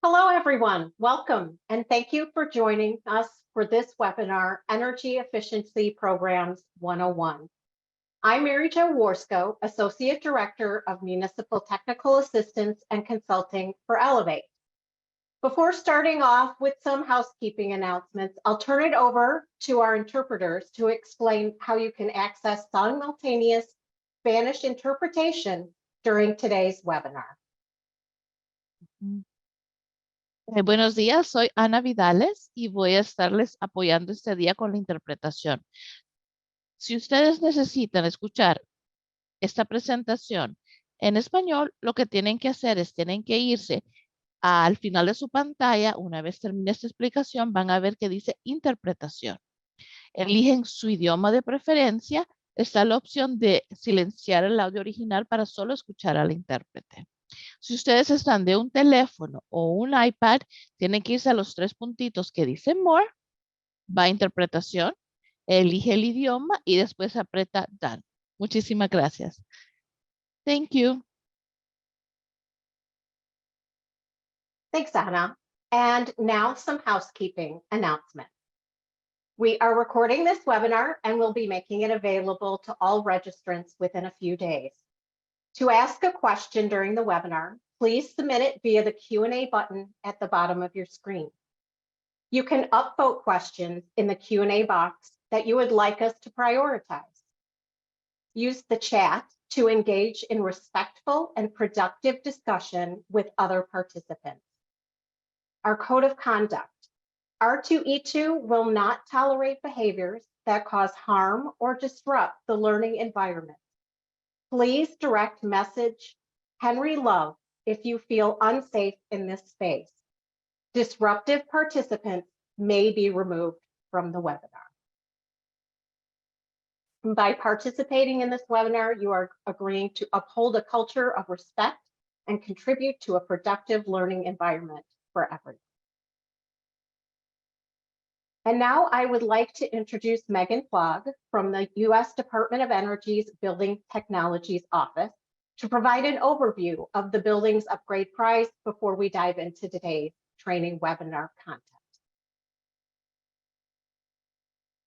Hello, everyone. Welcome, and thank you for joining us for this webinar, Energy Efficiency Programs 101. I'm Mary Jo Warsko, Associate Director of Municipal Technical Assistance and Consulting for Elevate. Before starting off with some housekeeping announcements, I'll turn it over to our interpreters to explain how you can access simultaneous Spanish interpretation during today's webinar. Buenos días, soy Ana Vidales y voy a estarles apoyando este día con la interpretación. Si ustedes necesitan escuchar esta presentación en español, lo que tienen que hacer es tienen que irse al final de su pantalla. Una vez termine esta explicación, van a ver que dice interpretación. Eligen su idioma de preferencia. Está la opción de silenciar el audio original para solo escuchar al intérprete. Si ustedes están de un teléfono o un iPad, tienen que irse a los tres puntitos que dicen More, va a interpretación, elige el idioma y después aprieta Done. Muchísimas gracias. Thank you. Thanks, Anna. And now some housekeeping announcements. We are recording this webinar and we'll be making it available to all registrants within a few days. To ask a question during the webinar, please submit it via the Q&A button at the bottom of your screen. You can upvote questions in the Q&A box that you would like us to prioritize. Use the chat to engage in respectful and productive discussion with other participants. Our code of conduct. R2E2 will not tolerate behaviors that cause harm or disrupt the learning environment. Please direct message Henry Love if you feel unsafe in this space. Disruptive participants may be removed from the webinar. By participating in this webinar, you are agreeing to uphold a culture of respect and contribute to a productive learning environment for everyone. And now I would like to introduce Megan Flog from the U.S. Department of Energy's Building Technologies Office to provide an overview of the Buildings Upgrade Prize before we dive into today's training webinar content.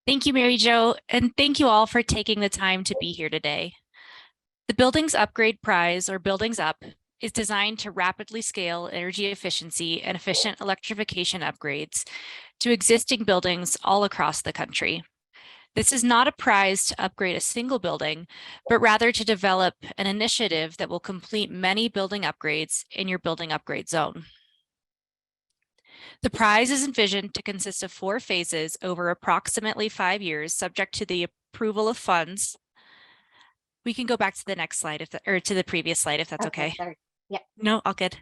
Thank you, Mary Jo, and thank you all for taking the time to be here today. The Buildings Upgrade Prize, or Buildings Up, is designed to rapidly scale energy efficiency and efficient electrification upgrades to existing buildings all across the country. This is not a prize to upgrade a single building, but rather to develop an initiative that will complete many building upgrades in your building upgrade zone. The prize is envisioned to consist of 4 phases over approximately 5 years, subject to the approval of funds. We can go back to the next slide, or to the previous slide, if that's okay. Sorry. Yeah. No, all good.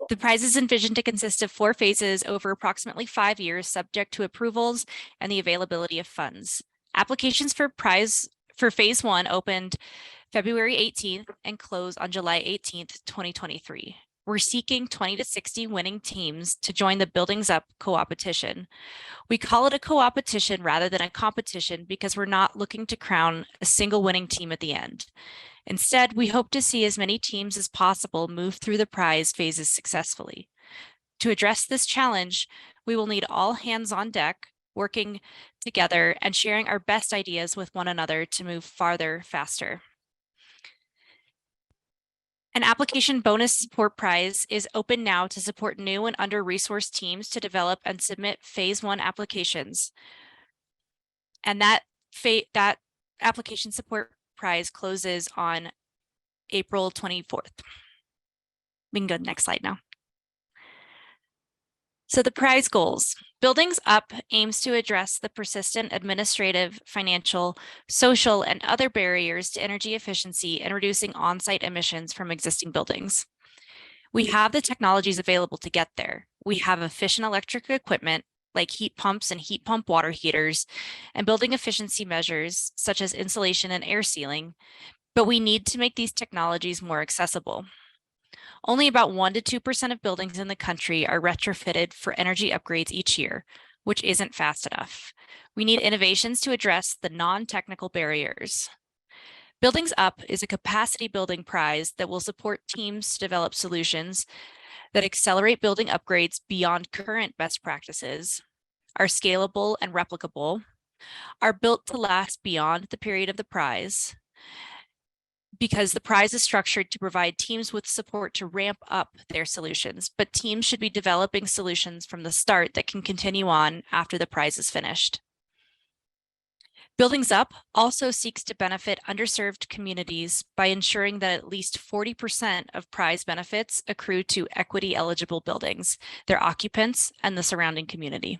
The prize is envisioned to consist of 4 phases over approximately 5 years, subject to approvals and the availability of funds. Applications for phase 1 opened February 18th and closed on July 18th, 2023. We're seeking 20 to 60 winning teams to join the Buildings Up co-opetition. We call it a co-opetition rather than a competition because we're not looking to crown a single winning team at the end. Instead, we hope to see as many teams as possible move through the prize phases successfully. To address this challenge, we will need all hands on deck, working together and sharing our best ideas with one another to move farther, faster. An application bonus support prize is open now to support new and under-resourced teams to develop and submit phase 1 applications. And that application support prize closes on April 24th. We can go to the next slide now. So the prize goals. Buildings Up aims to address the persistent administrative, financial, social, and other barriers to energy efficiency and reducing on-site emissions from existing buildings. We have the technologies available to get there. We have efficient electric equipment like heat pumps and heat pump water heaters and building efficiency measures such as insulation and air sealing, but we need to make these technologies more accessible. Only about 1 to 2% of buildings in the country are retrofitted for energy upgrades each year, which isn't fast enough. We need innovations to address the non-technical barriers. Buildings Up is a capacity building prize that will support teams to develop solutions that accelerate building upgrades beyond current best practices, are scalable and replicable, are built to last beyond the period of the prize, because the prize is structured to provide teams with support to ramp up their solutions, but teams should be developing solutions from the start that can continue on after the prize is finished. Buildings Up also seeks to benefit underserved communities by ensuring that at least 40% of prize benefits accrue to equity eligible buildings, their occupants, and the surrounding community.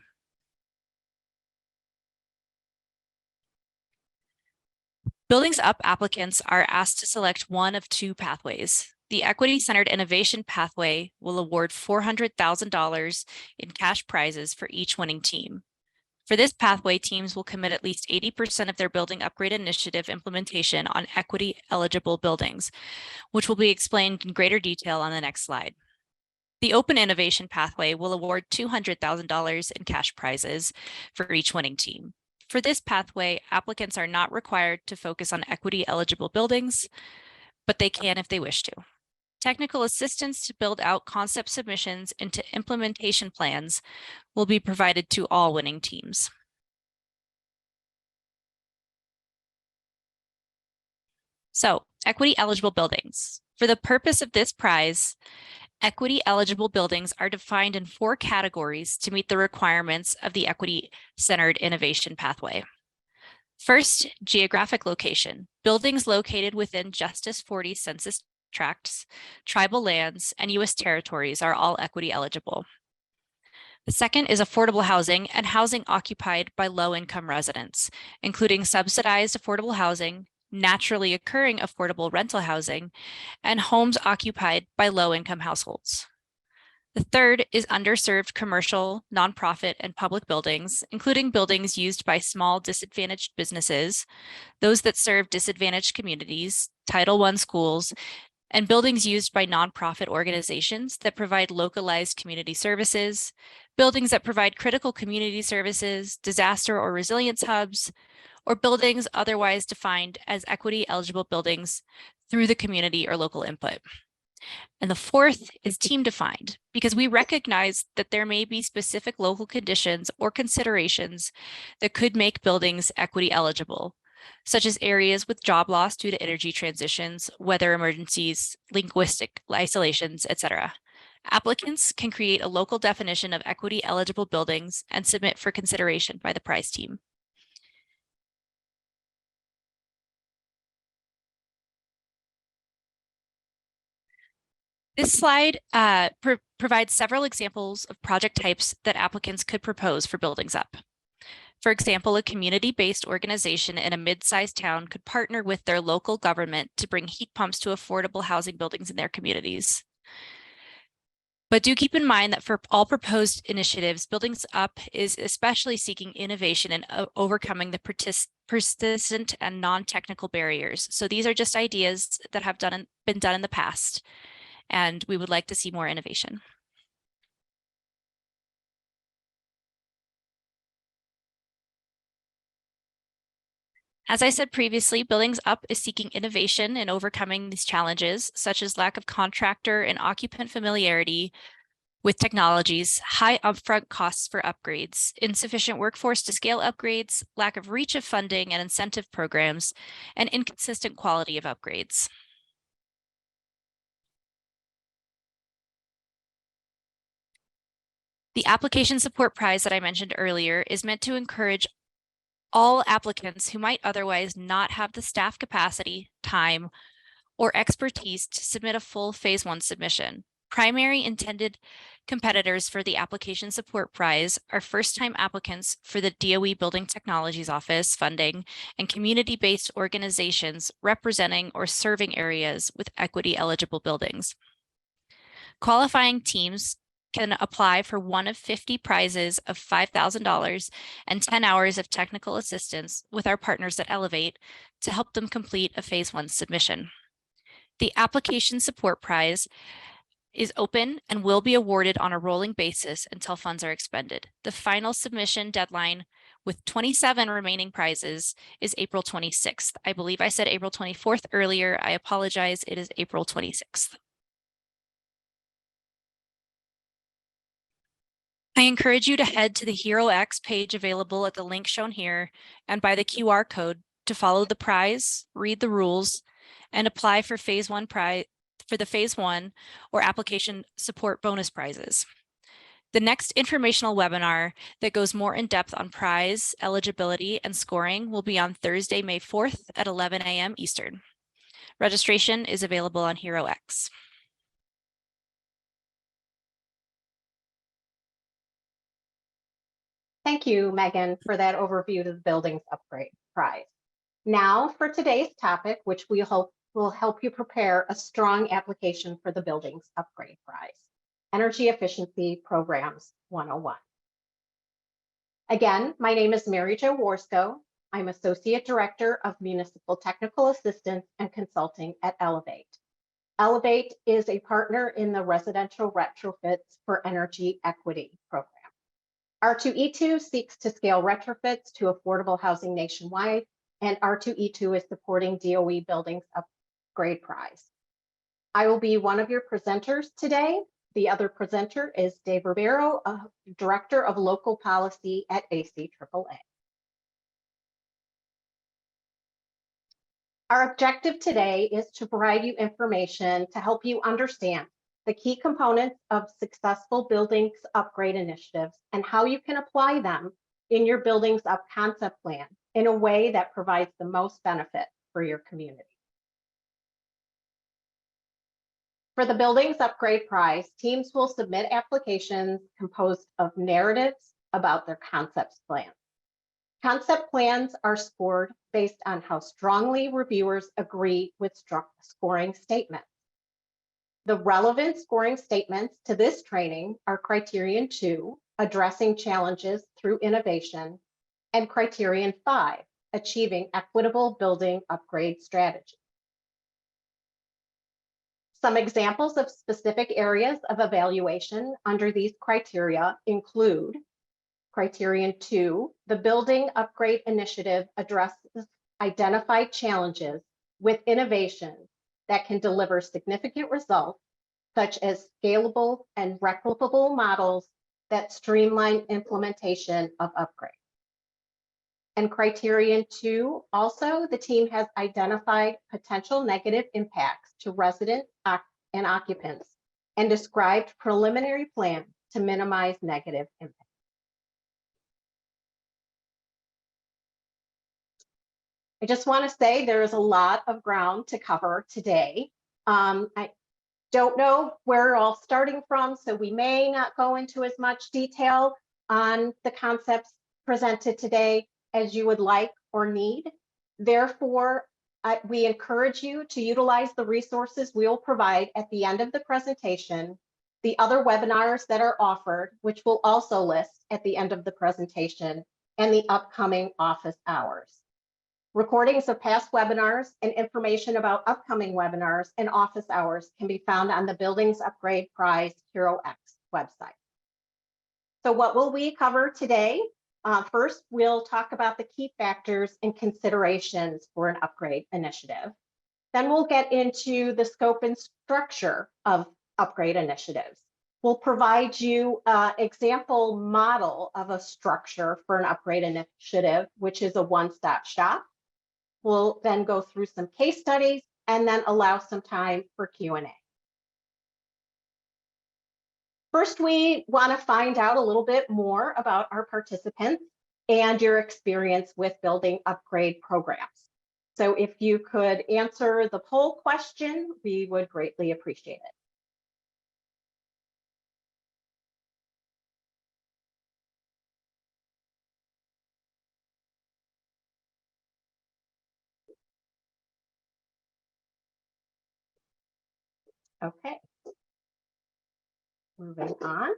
Buildings Up applicants are asked to select one of two pathways. The Equity-Centered Innovation pathway will award $400,000 in cash prizes for each winning team. For this pathway, teams will commit at least 80% of their building upgrade initiative implementation on equity-eligible buildings, which will be explained in greater detail on the next slide. The Open Innovation pathway will award $200,000 in cash prizes for each winning team. For this pathway, applicants are not required to focus on equity-eligible buildings, but they can if they wish to. Technical assistance to build out concept submissions into implementation plans will be provided to all winning teams. So, equity-eligible buildings. For the purpose of this prize, equity-eligible buildings are defined in 4 categories to meet the requirements of the Equity-Centered Innovation pathway. First, geographic location. Buildings located within Justice 40 census tracts, tribal lands, and U.S. territories are all equity-eligible. The second is affordable housing and housing occupied by low-income residents, including subsidized affordable housing, naturally occurring affordable rental housing, and homes occupied by low-income households. The third is underserved commercial, nonprofit, and public buildings, including buildings used by small disadvantaged businesses, those that serve disadvantaged communities, Title I schools, and buildings used by nonprofit organizations that provide localized community services, buildings that provide critical community services, disaster or resilience hubs, or buildings otherwise defined as equity-eligible buildings through the community or local input. And the fourth is team-defined, because we recognize that there may be specific local conditions or considerations that could make buildings equity-eligible, such as areas with job loss due to energy transitions, weather emergencies, linguistic isolations, etc. Applicants can create a local definition of equity-eligible buildings and submit for consideration by the prize team. This slide provides several examples of project types that applicants could propose for Buildings Up. For example, a community-based organization in a mid-sized town could partner with their local government to bring heat pumps to affordable housing buildings in their communities. But do keep in mind that for all proposed initiatives, Buildings Up is especially seeking innovation and overcoming the persistent and non-technical barriers. So these are just ideas that have been done in the past, and we would like to see more innovation. As I said previously, Buildings Up is seeking innovation in overcoming these challenges, such as lack of contractor and occupant familiarity with technologies, high upfront costs for upgrades, insufficient workforce to scale upgrades, lack of reach of funding and incentive programs, and inconsistent quality of upgrades. The application support prize that I mentioned earlier is meant to encourage all applicants who might otherwise not have the staff capacity, time, or expertise to submit a full Phase 1 submission. Primary intended competitors for the application support prize are first-time applicants for the DOE Building Technologies Office funding and community-based organizations representing or serving areas with equity-eligible buildings. Qualifying teams can apply for one of 50 prizes of $5,000 and 10 hours of technical assistance with our partners at Elevate to help them complete a Phase 1 submission. The application support prize is open and will be awarded on a rolling basis until funds are expended. The final submission deadline with 27 remaining prizes is April 26th. I believe I said April 24th earlier. I apologize. It is April 26th. I encourage you to head to the HeroX page available at the link shown here and by the QR code to follow the prize, read the rules, and apply for phase one or application support bonus prizes. The next informational webinar that goes more in depth on prize, eligibility, and scoring will be on Thursday, May 4th at 11 a.m. Eastern. Registration is available on HeroX. Thank you, Megan, for that overview of the Buildings Upgrade Prize. Now for today's topic, which we hope will help you prepare a strong application for the Buildings Upgrade Prize, Energy Efficiency Programs 101. Again, my name is Mary Jo Warsko. I'm Associate Director of Municipal Technical Assistance and Consulting at Elevate. Elevate is a partner in the Residential Retrofits for Energy Equity program. R2E2 seeks to scale retrofits to affordable housing nationwide, and R2E2 is supporting DOE Buildings Upgrade Prize. I will be one of your presenters today. The other presenter is Dave Ribeiro, Director of Local Policy at ACAAA. Our objective today is to provide you information to help you understand the key components of successful buildings upgrade initiatives and how you can apply them in your buildings up concept plan in a way that provides the most benefit for your community. For the Buildings Upgrade Prize, teams will submit applications composed of narratives about their concepts plan. Concept plans are scored based on how strongly reviewers agree with scoring statements. The relevant scoring statements to this training are Criterion 2, addressing challenges through innovation, and Criterion 5, achieving equitable building upgrade strategy. Some examples of specific areas of evaluation under these criteria include Criterion 2, the building upgrade initiative addresses identified challenges with innovation that can deliver significant results, such as scalable and replicable models that streamline implementation of upgrades. And Criterion 2, also, the team has identified potential negative impacts to residents and occupants and described preliminary plans to minimize negative impacts. I just want to say there is a lot of ground to cover today. I don't know where we're all starting from, so we may not go into as much detail on the concepts presented today as you would like or need. Therefore, we encourage you to utilize the resources we'll provide at the end of the presentation, the other webinars that are offered, which we'll also list at the end of the presentation, and the upcoming office hours. Recordings of past webinars and information about upcoming webinars and office hours can be found on the Buildings Upgrade Prize HeroX website. So what will we cover today? First, we'll talk about the key factors and considerations for an upgrade initiative. Then we'll get into the scope and structure of upgrade initiatives. We'll provide you an example model of a structure for an upgrade initiative, which is a one-stop shop. We'll then go through some case studies and then allow some time for Q&A. First, we want to find out a little bit more about our participants and your experience with building upgrade programs. So if you could answer the poll question, we would greatly appreciate it. Okay, moving on.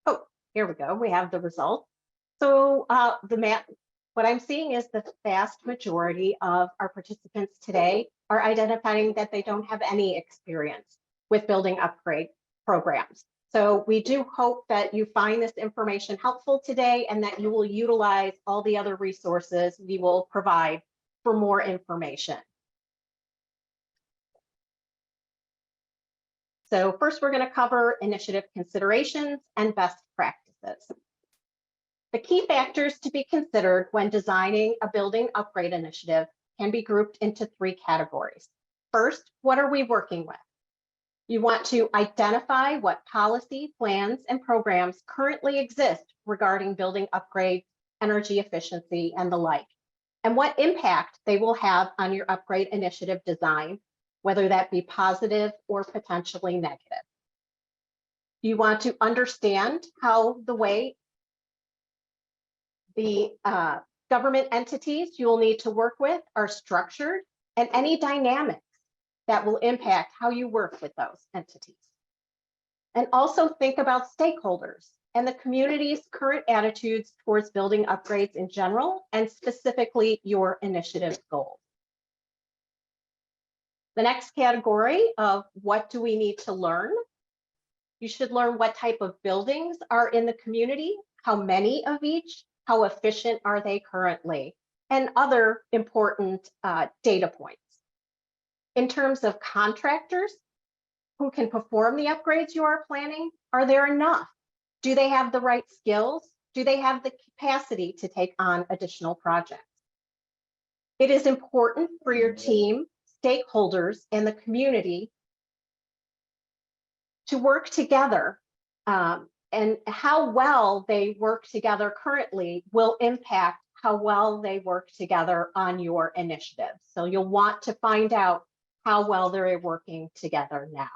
Oh, here we go. We have the results. So what I'm seeing is the vast majority of our participants today are identifying that they don't have any experience with building upgrade programs. So we do hope that you find this information helpful today and that you will utilize all the other resources we will provide for more information. So first, we're going to cover initiative considerations and best practices. The key factors to be considered when designing a building upgrade initiative can be grouped into 3 categories. First, what are we working with? You want to identify what policy, plans, and programs currently exist regarding building upgrades, energy efficiency, and the like, and what impact they will have on your upgrade initiative design, whether that be positive or potentially negative. You want to understand how the way the government entities you will need to work with are structured and any dynamics that will impact how you work with those entities. And also think about stakeholders and the community's current attitudes towards building upgrades in general, and specifically your initiative goals. The next category of what do we need to learn? You should learn what type of buildings are in the community, how many of each, how efficient are they currently, and other important data points. In terms of contractors who can perform the upgrades you are planning, are there enough? Do they have the right skills? Do they have the capacity to take on additional projects? It is important for your team, stakeholders, and the community to work together, and how well they work together currently will impact how well they work together on your initiative. So you'll want to find out how well they're working together now.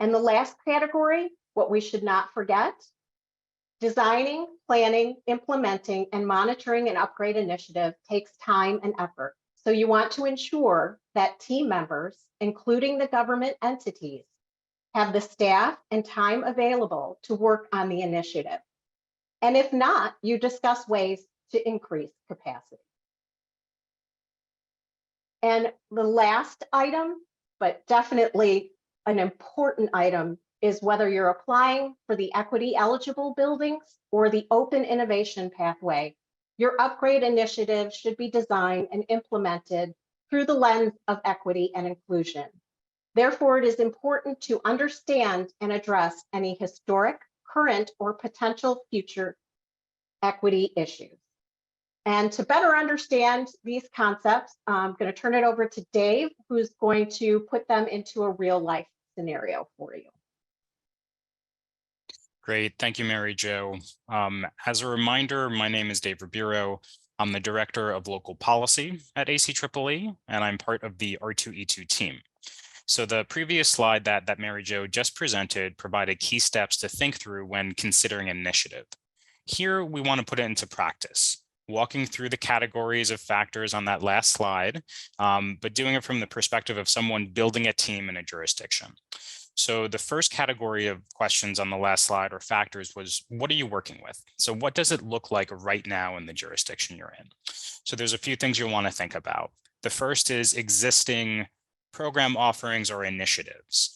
And the last category, what we should not forget, designing, planning, implementing, and monitoring an upgrade initiative takes time and effort. So you want to ensure that team members, including the government entities, have the staff and time available to work on the initiative. And if not, you discuss ways to increase capacity. And the last item, but definitely an important item, is whether you're applying for the equity eligible buildings or the open innovation pathway, your upgrade initiative should be designed and implemented through the lens of equity and inclusion. Therefore, it is important to understand and address any historic, current, or potential future equity issues. And to better understand these concepts, I'm going to turn it over to Dave, who's going to put them into a real life scenario for you. Great. Thank you, Mary Jo. As a reminder, my name is Dave Ribeiro. I'm the Director of Local Policy at ACEEE, and I'm part of the R2E2 team. So the previous slide that Mary Jo just presented provided key steps to think through when considering an initiative. Here, we want to put it into practice, walking through the categories of factors on that last slide, but doing it from the perspective of someone building a team in a jurisdiction. So the first category of questions on the last slide or factors was, what are you working with? So what does it look like right now in the jurisdiction you're in? So there's a few things you'll want to think about. The first is existing program offerings or initiatives.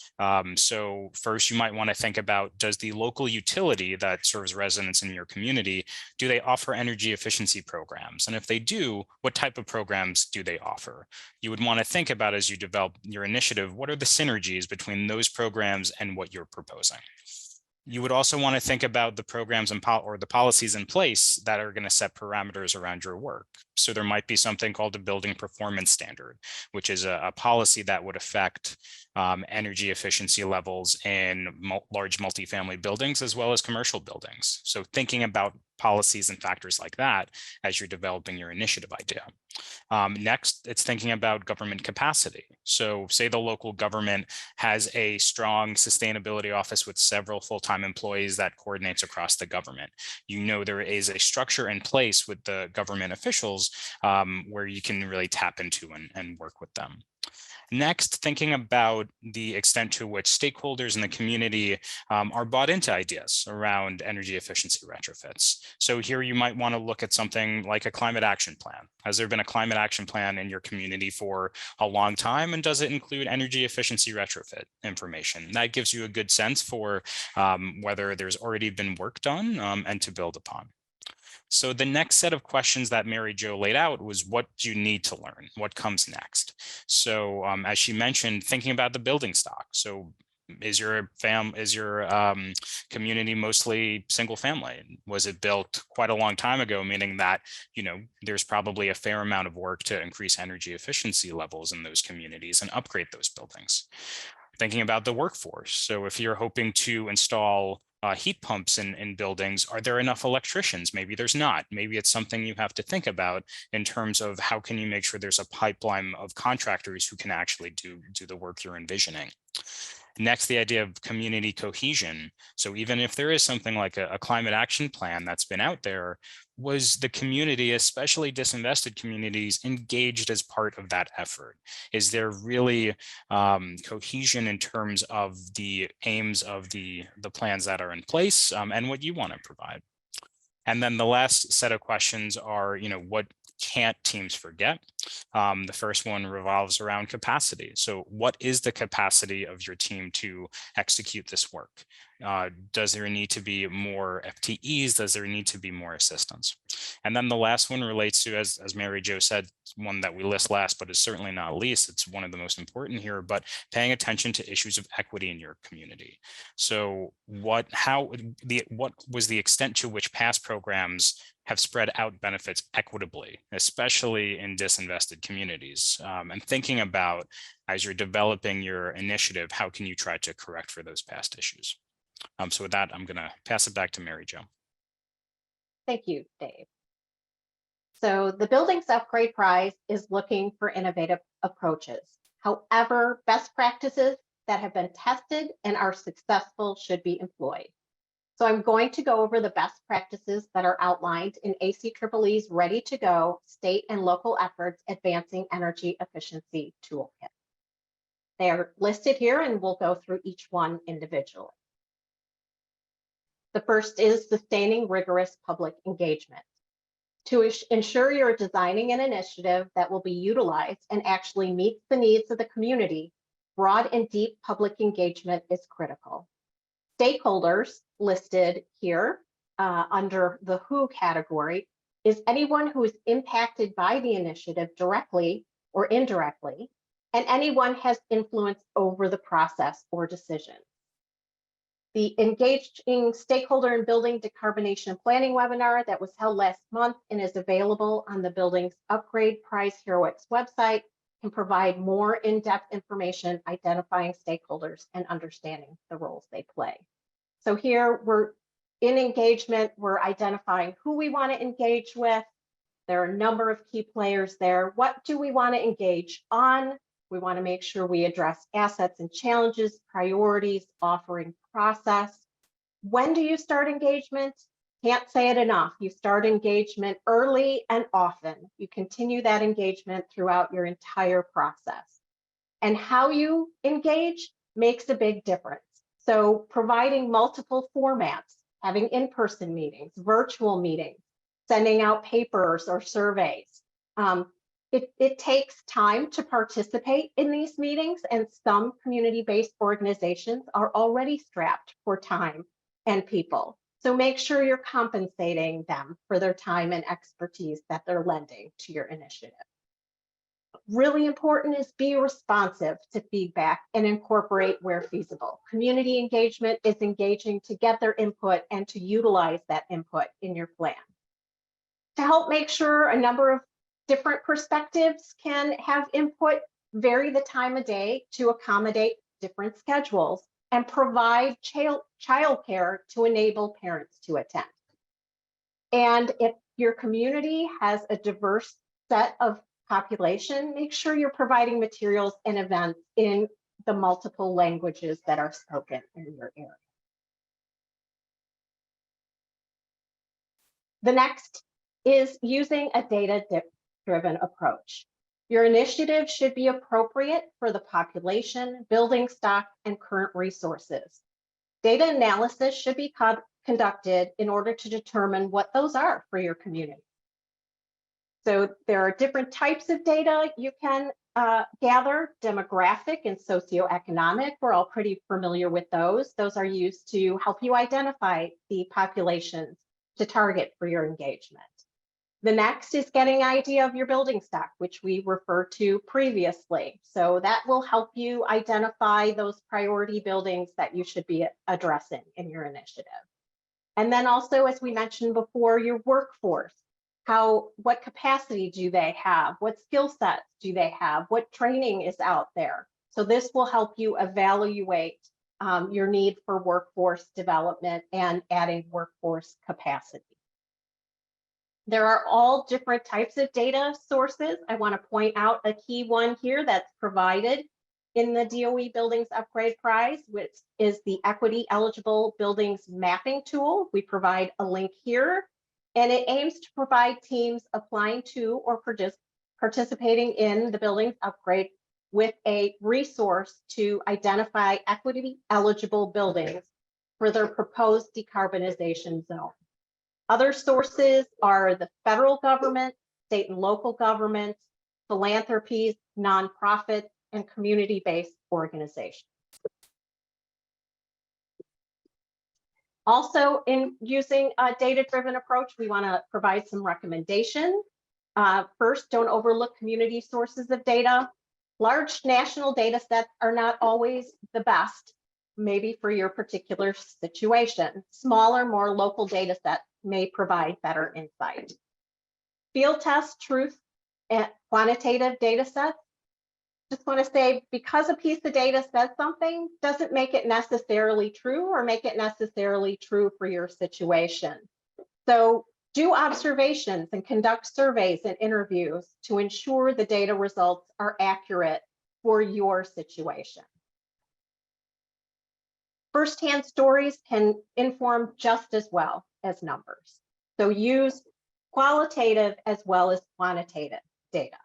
So first, you might want to think about, does the local utility that serves residents in your community, do they offer energy efficiency programs? And if they do, what type of programs do they offer? You would want to think about, as you develop your initiative, what are the synergies between those programs and what you're proposing? You would also want to think about the programs and or the policies in place that are going to set parameters around your work. So there might be something called a building performance standard, which is a policy that would affect energy efficiency levels in large multifamily buildings as well as commercial buildings. So thinking about policies and factors like that as you're developing your initiative idea. Next, it's thinking about government capacity. So say the local government has a strong sustainability office with several full-time employees that coordinates across the government. You know there is a structure in place with the government officials where you can really tap into and work with them. Next, thinking about the extent to which stakeholders in the community are bought into ideas around energy efficiency retrofits. So here you might want to look at something like a climate action plan. Has there been a climate action plan in your community for a long time? And does it include energy efficiency retrofit information? That gives you a good sense for whether there's already been work done and to build upon. So the next set of questions that Mary Jo laid out was, what do you need to learn? What comes next? So as she mentioned, thinking about the building stock. So is your community mostly single family? Was it built quite a long time ago, meaning that, there's probably a fair amount of work to increase energy efficiency levels in those communities and upgrade those buildings? Thinking about the workforce. So if you're hoping to install heat pumps in buildings, are there enough electricians? Maybe there's not. Maybe it's something you have to think about in terms of how can you make sure there's a pipeline of contractors who can actually do the work you're envisioning. Next, the idea of community cohesion. So even if there is something like a climate action plan that's been out there, was the community, especially disinvested communities, engaged as part of that effort? Is there really cohesion in terms of the aims of the plans that are in place and what you want to provide? And then the last set of questions are, what can't teams forget? The first one revolves around capacity. So what is the capacity of your team to execute this work? Does there need to be more FTEs? Does there need to be more assistance? And then the last one relates to, as Mary Jo said, one that we list last, but is certainly not least. It's one of the most important here, but paying attention to issues of equity in your community. So what was the extent to which past programs have spread out benefits equitably, especially in disinvested communities? And thinking about, as you're developing your initiative, how can you try to correct for those past issues? So with that, I'm going to pass it back to Mary Jo. Thank you, Dave. So the Buildings Upgrade Prize is looking for innovative approaches. However, best practices that have been tested and are successful should be employed. So I'm going to go over the best practices that are outlined in ACEEE's Ready to Go State and Local Efforts Advancing Energy Efficiency Toolkit. They are listed here and we'll go through each one individually. The first is sustaining rigorous public engagement. To ensure you're designing an initiative that will be utilized and actually meets the needs of the community, broad and deep public engagement is critical. Stakeholders listed here under the WHO category is anyone who is impacted by the initiative directly or indirectly, and anyone has influence over the process or decision. The Engaging Stakeholder in Building Decarbonation Planning webinar that was held last month and is available on the Buildings Upgrade Prize Heroics website can provide more in-depth information identifying stakeholders and understanding the roles they play. So here we're in engagement, we're identifying who we want to engage with. There are a number of key players there. What do we want to engage on? We want to make sure we address assets and challenges, priorities, offering process. When do you start engagement? Can't say it enough. You start engagement early and often. You continue that engagement throughout your entire process. And how you engage makes a big difference. So providing multiple formats, having in-person meetings, virtual meetings, sending out papers or surveys. It takes time to participate in these meetings, and some community-based organizations are already strapped for time and people. So make sure you're compensating them for their time and expertise that they're lending to your initiative. Really important is be responsive to feedback and incorporate where feasible. Community engagement is engaging to get their input and to utilize that input in your plan. To help make sure a number of different perspectives can have input, vary the time of day to accommodate different schedules and provide childcare to enable parents to attend. And if your community has a diverse set of population, make sure you're providing materials and events in the multiple languages that are spoken in your area. The next is using a data-driven approach. Your initiative should be appropriate for the population, building stock, and current resources. Data analysis should be conducted in order to determine what those are for your community. So there are different types of data you can gather, demographic and socioeconomic. We're all pretty familiar with those. Those are used to help you identify the populations to target for your engagement. The next is getting an idea of your building stock, which we referred to previously. So that will help you identify those priority buildings that you should be addressing in your initiative. And then also, as we mentioned before, your workforce. What capacity do they have? What skill sets do they have? What training is out there? So this will help you evaluate your need for workforce development and adding workforce capacity. There are all different types of data sources. I want to point out a key one here that's provided in the DOE Buildings Upgrade Prize, which is the Equity Eligible Buildings Mapping Tool. We provide a link here, and it aims to provide teams applying to or participating in the buildings upgrade with a resource to identify equity eligible buildings for their proposed decarbonization zone. Other sources are the federal government, state and local governments, philanthropies, nonprofits, and community-based organizations. Also, in using a data-driven approach, we want to provide some recommendations. First, don't overlook community sources of data. Large national data sets are not always the best, maybe for your particular situation. Smaller, more local data sets may provide better insight. Field test, truth, and quantitative data sets. Just want to say, because a piece of data says something, doesn't make it necessarily true or make it necessarily true for your situation. So do observations and conduct surveys and interviews to ensure the data results are accurate for your situation. Firsthand stories can inform just as well as numbers. So use qualitative as well as quantitative data.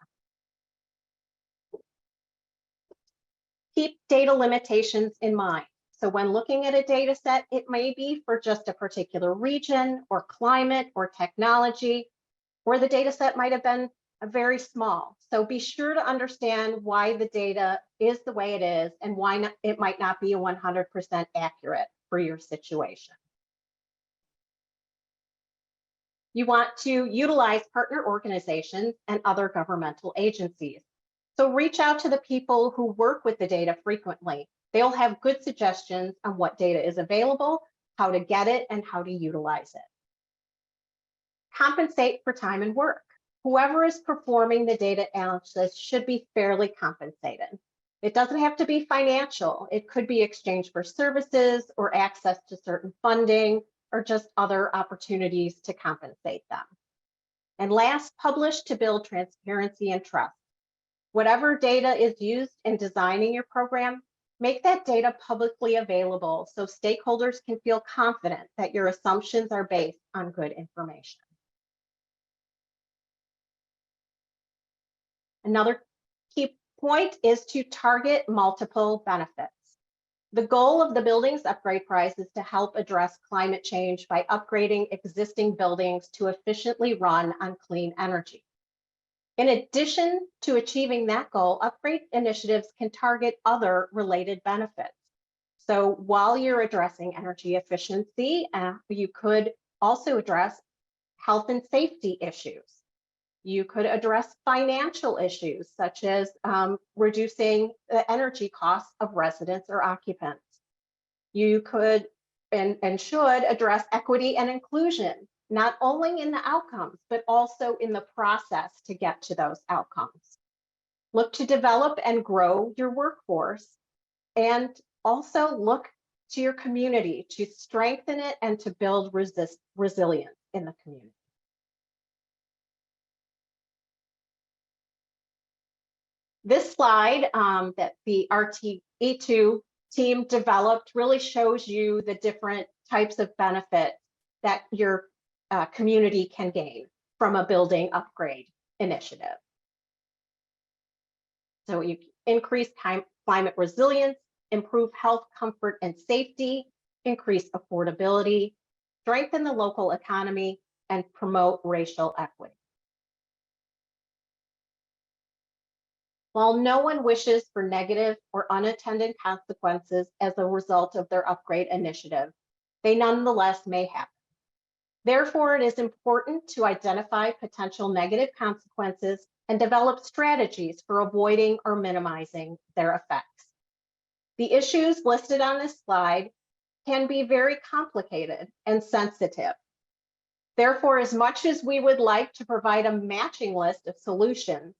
Keep data limitations in mind. So when looking at a data set, it may be for just a particular region or climate or technology, or the data set might have been very small. So be sure to understand why the data is the way it is and why it might not be 100% accurate for your situation. You want to utilize partner organizations and other governmental agencies. So reach out to the people who work with the data frequently. They'll have good suggestions on what data is available, how to get it, and how to utilize it. Compensate for time and work. Whoever is performing the data analysis should be fairly compensated. It doesn't have to be financial. It could be exchange for services or access to certain funding or just other opportunities to compensate them. And last, publish to build transparency and trust. Whatever data is used in designing your program, make that data publicly available so stakeholders can feel confident that your assumptions are based on good information. Another key point is to target multiple benefits. The goal of the Buildings Upgrade Prize is to help address climate change by upgrading existing buildings to efficiently run on clean energy. In addition to achieving that goal, upgrade initiatives can target other related benefits. So while you're addressing energy efficiency, you could also address health and safety issues. You could address financial issues, such as reducing the energy costs of residents or occupants. You could and should address equity and inclusion, not only in the outcomes, but also in the process to get to those outcomes. Look to develop and grow your workforce, and also look to your community to strengthen it and to build resilience in the community. This slide that the R2E2 team developed really shows you the different types of benefits that your community can gain from a building upgrade initiative. So you increase climate resilience, improve health, comfort, and safety, increase affordability, strengthen the local economy, and promote racial equity. While no one wishes for negative or unintended consequences as a result of their upgrade initiative, they nonetheless may happen. Therefore, it is important to identify potential negative consequences and develop strategies for avoiding or minimizing their effects. The issues listed on this slide can be very complicated and sensitive. Therefore, as much as we would like to provide a matching list of solutions,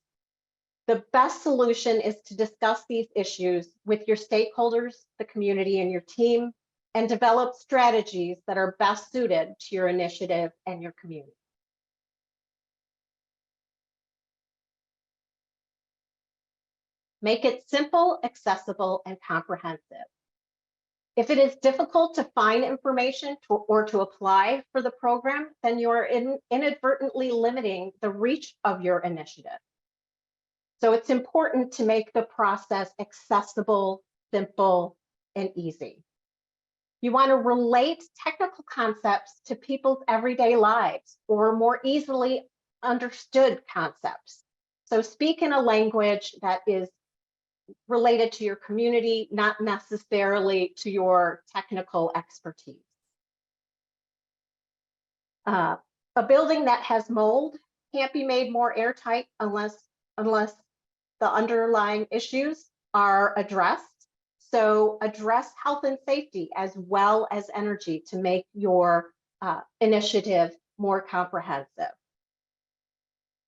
the best solution is to discuss these issues with your stakeholders, the community, and your team, and develop strategies that are best suited to your initiative and your community. Make it simple, accessible, and comprehensive. If it is difficult to find information or to apply for the program, then you are inadvertently limiting the reach of your initiative. So it's important to make the process accessible, simple, and easy. You want to relate technical concepts to people's everyday lives or more easily understood concepts. So speak in a language that is related to your community, not necessarily to your technical expertise. A building that has mold can't be made more airtight unless the underlying issues are addressed. So address health and safety as well as energy to make your initiative more comprehensive.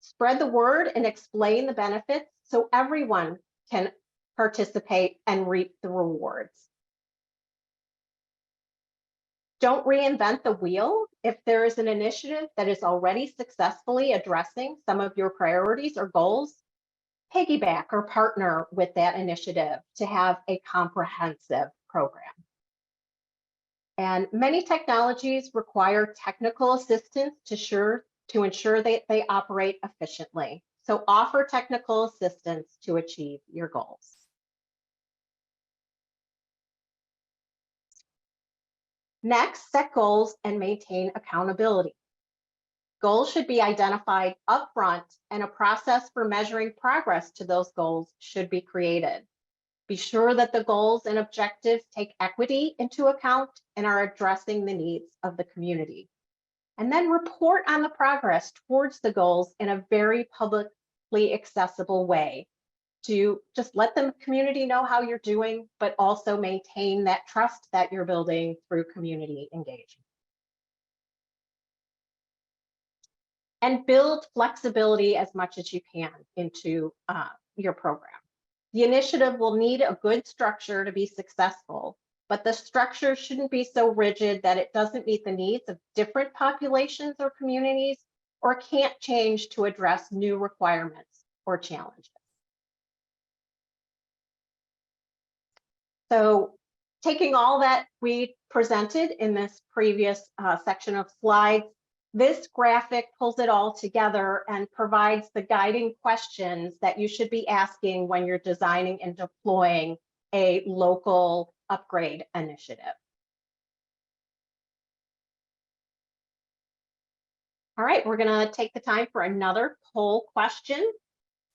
Spread the word and explain the benefits so everyone can participate and reap the rewards. Don't reinvent the wheel. If there is an initiative that is already successfully addressing some of your priorities or goals, piggyback or partner with that initiative to have a comprehensive program. And many technologies require technical assistance to ensure that they operate efficiently. So offer technical assistance to achieve your goals. Next, set goals and maintain accountability. Goals should be identified upfront and a process for measuring progress to those goals should be created. Be sure that the goals and objectives take equity into account and are addressing the needs of the community. And then report on the progress towards the goals in a very publicly accessible way to just let the community know how you're doing, but also maintain that trust that you're building through community engagement. And build flexibility as much as you can into your program. The initiative will need a good structure to be successful, but the structure shouldn't be so rigid that it doesn't meet the needs of different populations or communities, or can't change to address new requirements or challenges. So taking all that we presented in this previous section of slides, this graphic pulls it all together and provides the guiding questions that you should be asking when you're designing and deploying a local upgrade initiative. All right, we're going to take the time for another poll question.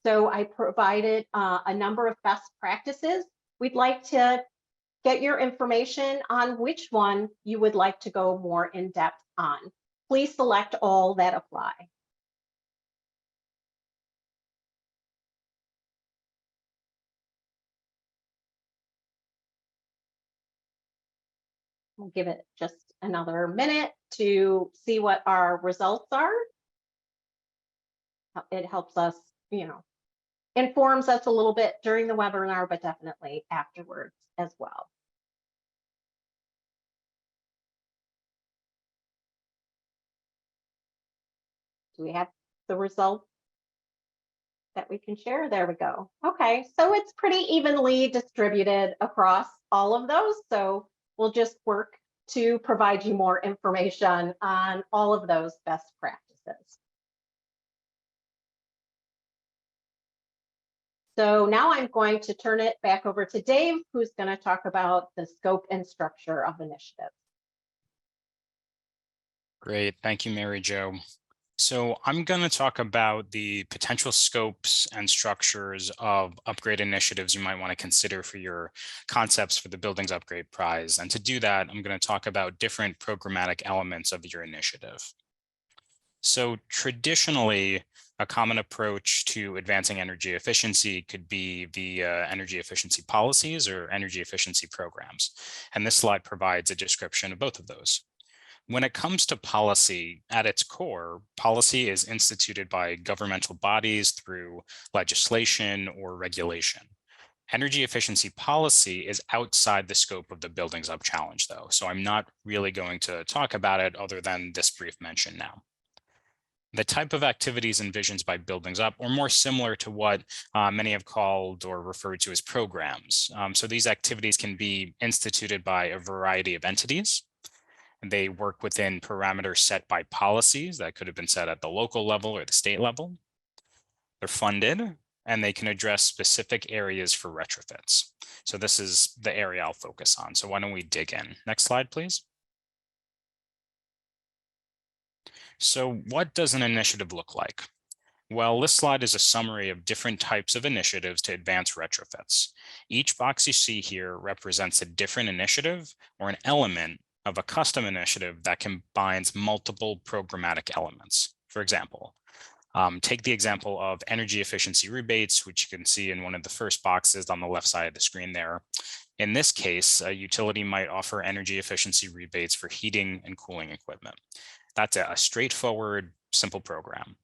So I provided a number of best practices. We'd like to get your information on which one you would like to go more in depth on. Please select all that apply. We'll give it just another minute to see what our results are. It helps us, informs us a little bit during the webinar, but definitely afterwards as well. Do we have the results that we can share? There we go. Okay, so it's pretty evenly distributed across all of those. So we'll just work to provide you more information on all of those best practices. So now I'm going to turn it back over to Dave, who's going to talk about the scope and structure of initiatives. Great. Thank you, Mary Jo. So I'm going to talk about the potential scopes and structures of upgrade initiatives you might want to consider for your concepts for the Buildings Upgrade Prize. And to do that, I'm going to talk about different programmatic elements of your initiative. So traditionally, a common approach to advancing energy efficiency could be via energy efficiency policies or energy efficiency programs. And this slide provides a description of both of those. When it comes to policy, at its core, policy is instituted by governmental bodies through legislation or regulation. Energy efficiency policy is outside the scope of the Buildings Up Challenge, though, so I'm not really going to talk about it other than this brief mention now. The type of activities envisioned by Buildings Up, or more similar to what many have called or referred to as programs. So these activities can be instituted by a variety of entities. They work within parameters set by policies that could have been set at the local level or the state level. They're funded, and they can address specific areas for retrofits. So this is the area I'll focus on. So why don't we dig in? Next slide, please. So what does an initiative look like? Well, this slide is a summary of different types of initiatives to advance retrofits. Each box you see here represents a different initiative or an element of a custom initiative that combines multiple programmatic elements. For example, take the example of energy efficiency rebates, which you can see in one of the first boxes on the left side of the screen there. In this case, a utility might offer energy efficiency rebates for heating and cooling equipment. That's a straightforward, simple program.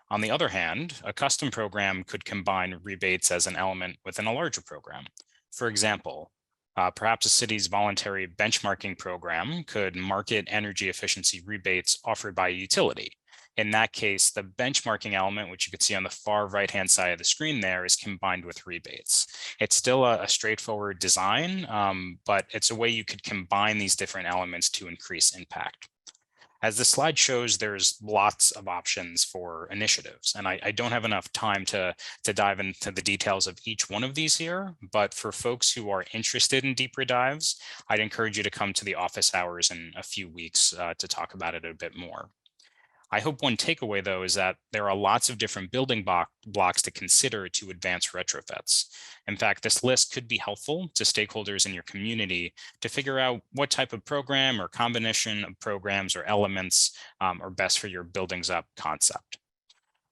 On the other hand, a custom program could combine rebates as an element within a larger program. For example, perhaps a city's voluntary benchmarking program could market energy efficiency rebates offered by a utility. In that case, the benchmarking element, which you can see on the far right-hand side of the screen there, is combined with rebates. It's still a straightforward design, but it's a way you could combine these different elements to increase impact. As the slide shows, there's lots of options for initiatives, and I don't have enough time to dive into the details of each one of these here, but for folks who are interested in deeper dives, I'd encourage you to come to the office hours in a few weeks to talk about it a bit more. I hope one takeaway, though, is that there are lots of different building blocks to consider to advance retrofits. In fact, this list could be helpful to stakeholders in your community to figure out what type of program or combination of programs or elements are best for your Buildings Up concept.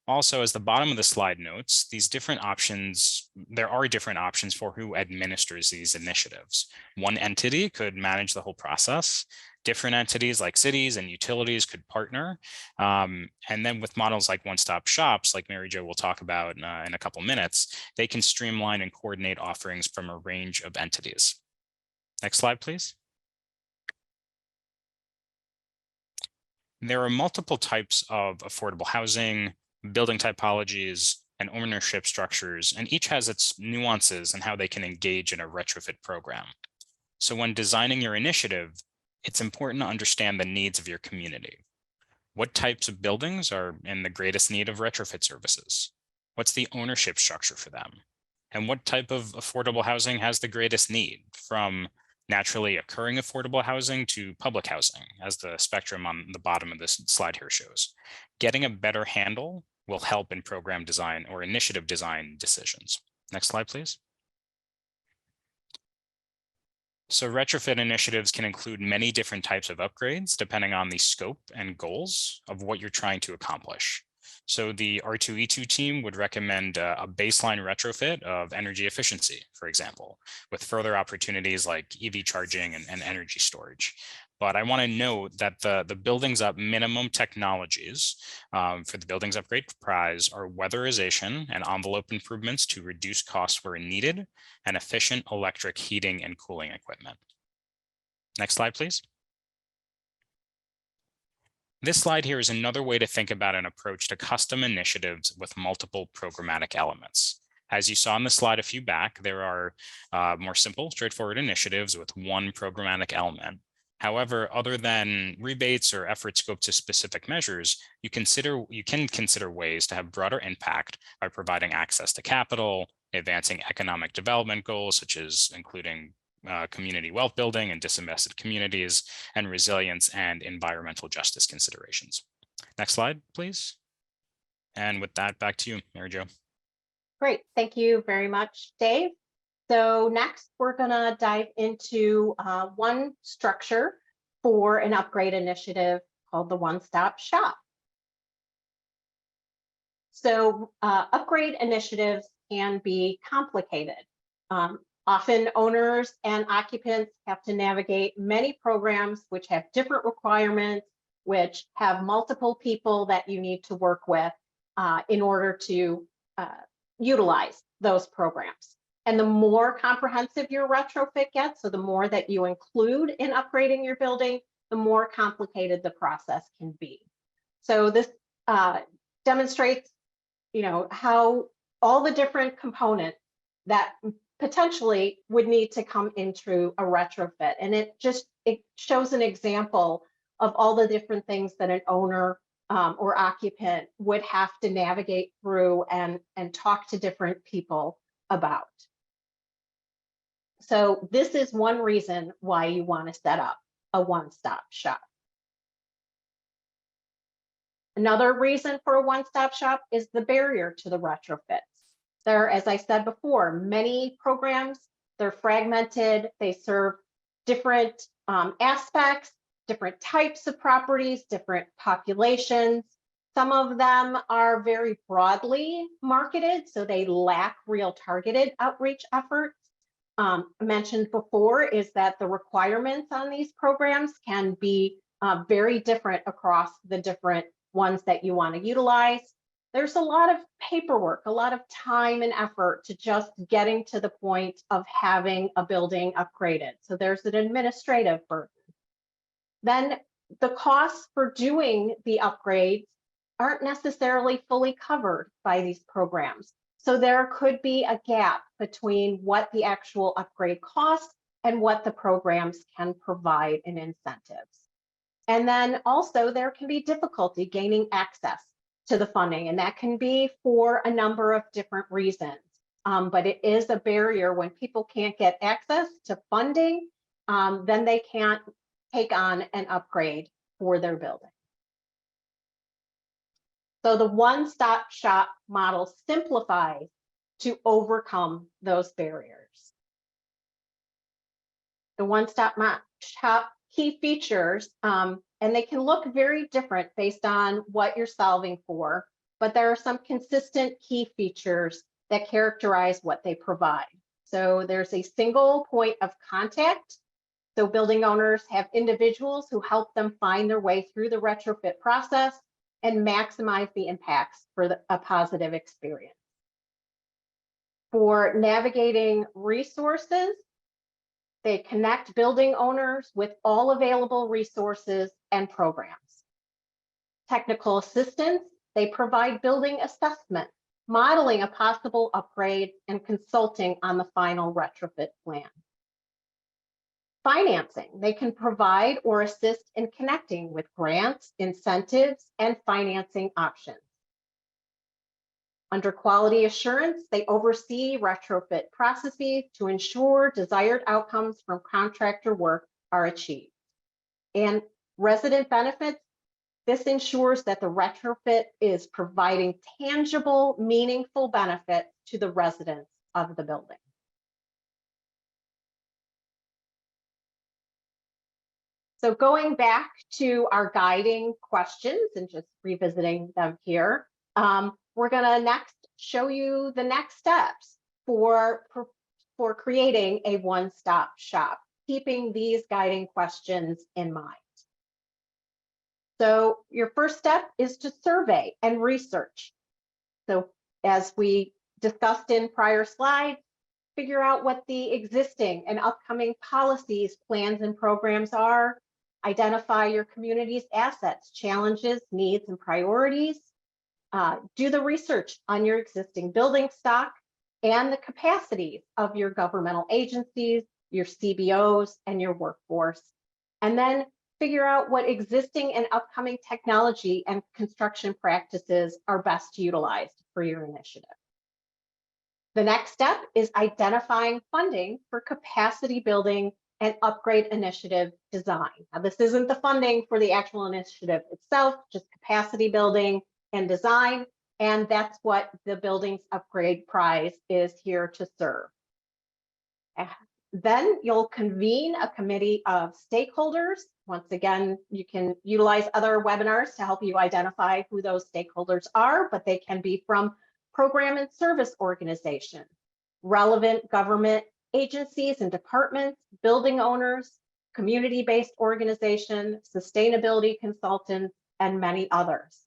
Also, as the bottom of the slide notes, there are different options for who administers these initiatives. One entity could manage the whole process. Different entities like cities and utilities could partner. And then with models like one-stop shops, like Mary Jo will talk about in a couple minutes, they can streamline and coordinate offerings from a range of entities. Next slide, please. There are multiple types of affordable housing, building typologies, and ownership structures, and each has its nuances and how they can engage in a retrofit program. So when designing your initiative, it's important to understand the needs of your community. What types of buildings are in the greatest need of retrofit services? What's the ownership structure for them? And what type of affordable housing has the greatest need, from naturally occurring affordable housing to public housing, as the spectrum on the bottom of this slide here shows? Getting a better handle will help in program design or initiative design decisions. Next slide, please. So retrofit initiatives can include many different types of upgrades depending on the scope and goals of what you're trying to accomplish. So the R2E2 team would recommend a baseline retrofit of energy efficiency, for example, with further opportunities like EV charging and energy storage. But I want to note that the Buildings Up minimum technologies for the Buildings Upgrade Prize are weatherization and envelope improvements to reduce costs where needed, and efficient electric heating and cooling equipment. Next slide, please. This slide here is another way to think about an approach to custom initiatives with multiple programmatic elements. As you saw in the slide a few back, there are more simple, straightforward initiatives with one programmatic element. However, other than rebates or effort scoped to specific measures, you can consider ways to have broader impact by providing access to capital, advancing economic development goals, such as including community wealth building and disinvested communities, and resilience and environmental justice considerations. Next slide, please. And with that, back to you, Mary Jo. Great, thank you very much, Dave. So next, we're going to dive into one structure for an upgrade initiative called the one-stop shop. So upgrade initiatives can be complicated. Often owners and occupants have to navigate many programs which have different requirements, which have multiple people that you need to work with in order to utilize those programs. And the more comprehensive your retrofit gets, so the more that you include in upgrading your building, the more complicated the process can be. So this demonstrates, how all the different components that potentially would need to come into a retrofit. And it shows an example of all the different things that an owner or occupant would have to navigate through and talk to different people about. So this is one reason why you want to set up a one-stop shop. Another reason for a one-stop shop is the barrier to the retrofits. There are, as I said before, many programs. They're fragmented. They serve different aspects, different types of properties, different populations. Some of them are very broadly marketed, so they lack real targeted outreach efforts. Mentioned before is that the requirements on these programs can be very different across the different ones that you want to utilize. There's a lot of paperwork, a lot of time and effort to just getting to the point of having a building upgraded. So there's an administrative burden. Then the costs for doing the upgrades aren't necessarily fully covered by these programs. So there could be a gap between what the actual upgrade costs and what the programs can provide in incentives. And then also there can be difficulty gaining access to the funding, and that can be for a number of different reasons. But it is a barrier when people can't get access to funding, then they can't take on an upgrade for their building. So the one-stop shop model simplifies to overcome those barriers. The one-stop shop key features, and they can look very different based on what you're solving for, but there are some consistent key features that characterize what they provide. So there's a single point of contact. So building owners have individuals who help them find their way through the retrofit process and maximize the impacts for a positive experience. For navigating resources, they connect building owners with all available resources and programs. Technical assistance, they provide building assessment, modeling a possible upgrade, and consulting on the final retrofit plan. Financing, they can provide or assist in connecting with grants, incentives, and financing options. Under quality assurance, they oversee retrofit processes to ensure desired outcomes from contractor work are achieved. And resident benefits, this ensures that the retrofit is providing tangible, meaningful benefits to the residents of the building. So going back to our guiding questions and just revisiting them here, we're gonna next show you the next steps for creating a one-stop shop, keeping these guiding questions in mind. So your first step is to survey and research. So as we discussed in prior slides, figure out what the existing and upcoming policies, plans, and programs are. Identify your community's assets, challenges, needs, and priorities. Do the research on your existing building stock and the capacities of your governmental agencies, your CBOs, and your workforce. And then figure out what existing and upcoming technology and construction practices are best utilized for your initiative. The next step is identifying funding for capacity building and upgrade initiative design. Now, this isn't the funding for the actual initiative itself, just capacity building and design. And that's what the Buildings Upgrade Prize is here to serve. Then you'll convene a committee of stakeholders. Once again, you can utilize other webinars to help you identify who those stakeholders are, but they can be from program and service organizations, relevant government agencies and departments, building owners, community-based organizations, sustainability consultants, and many others.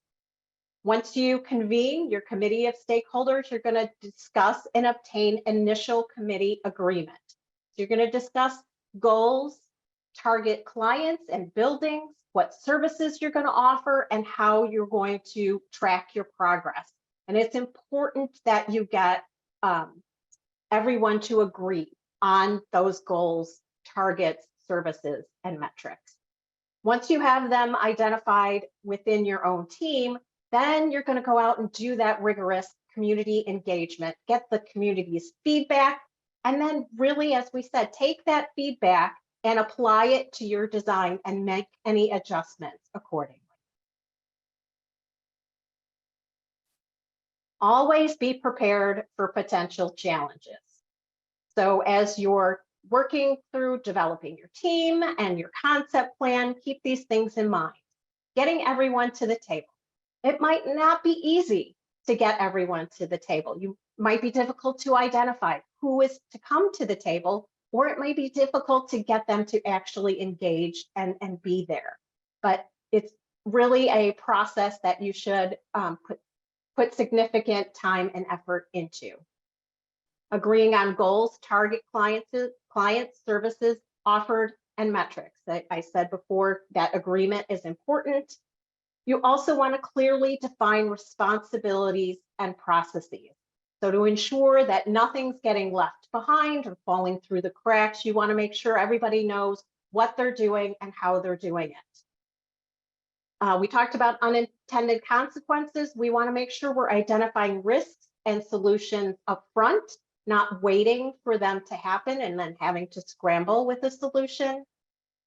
Once you convene your committee of stakeholders, you're going to discuss and obtain initial committee agreement. So you're going to discuss goals, target clients and buildings, what services you're going to offer, and how you're going to track your progress. And it's important that you get everyone to agree on those goals, targets, services, and metrics. Once you have them identified within your own team, then you're going to go out and do that rigorous community engagement, get the community's feedback, and then really, as we said, take that feedback and apply it to your design and make any adjustments accordingly. Always be prepared for potential challenges. So as you're working through developing your team and your concept plan, keep these things in mind. Getting everyone to the table. It might not be easy to get everyone to the table. You might be difficult to identify who is to come to the table, or it might be difficult to get them to actually engage and be there. But it's really a process that you should put significant time and effort into. Agreeing on goals, target clients, services offered, and metrics. I said before that agreement is important. You also want to clearly define responsibilities and processes. So to ensure that nothing's getting left behind or falling through the cracks, you want to make sure everybody knows what they're doing and how they're doing it. We talked about unintended consequences. We want to make sure we're identifying risks and solutions up front, not waiting for them to happen and then having to scramble with a solution.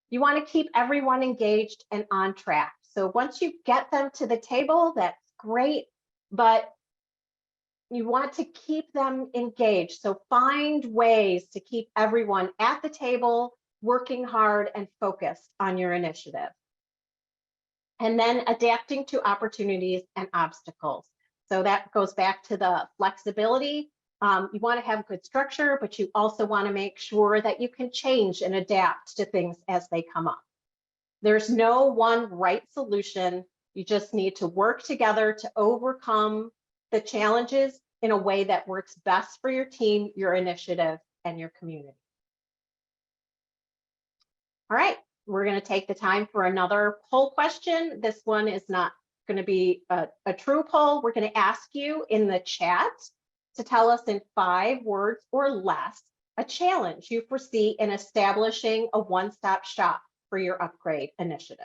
You want to keep everyone engaged and on track. So once you get them to the table, that's great, but you want to keep them engaged. So find ways to keep everyone at the table, working hard and focused on your initiative. And then adapting to opportunities and obstacles. So that goes back to the flexibility. You want to have good structure, but you also want to make sure that you can change and adapt to things as they come up. There's no one right solution. You just need to work together to overcome the challenges in a way that works best for your team, your initiative, and your community. All right, we're going to take the time for another poll question. This one is not going to be a true poll. We're going to ask you in the chat to tell us in 5 words or less a challenge you foresee in establishing a one-stop shop for your upgrade initiative.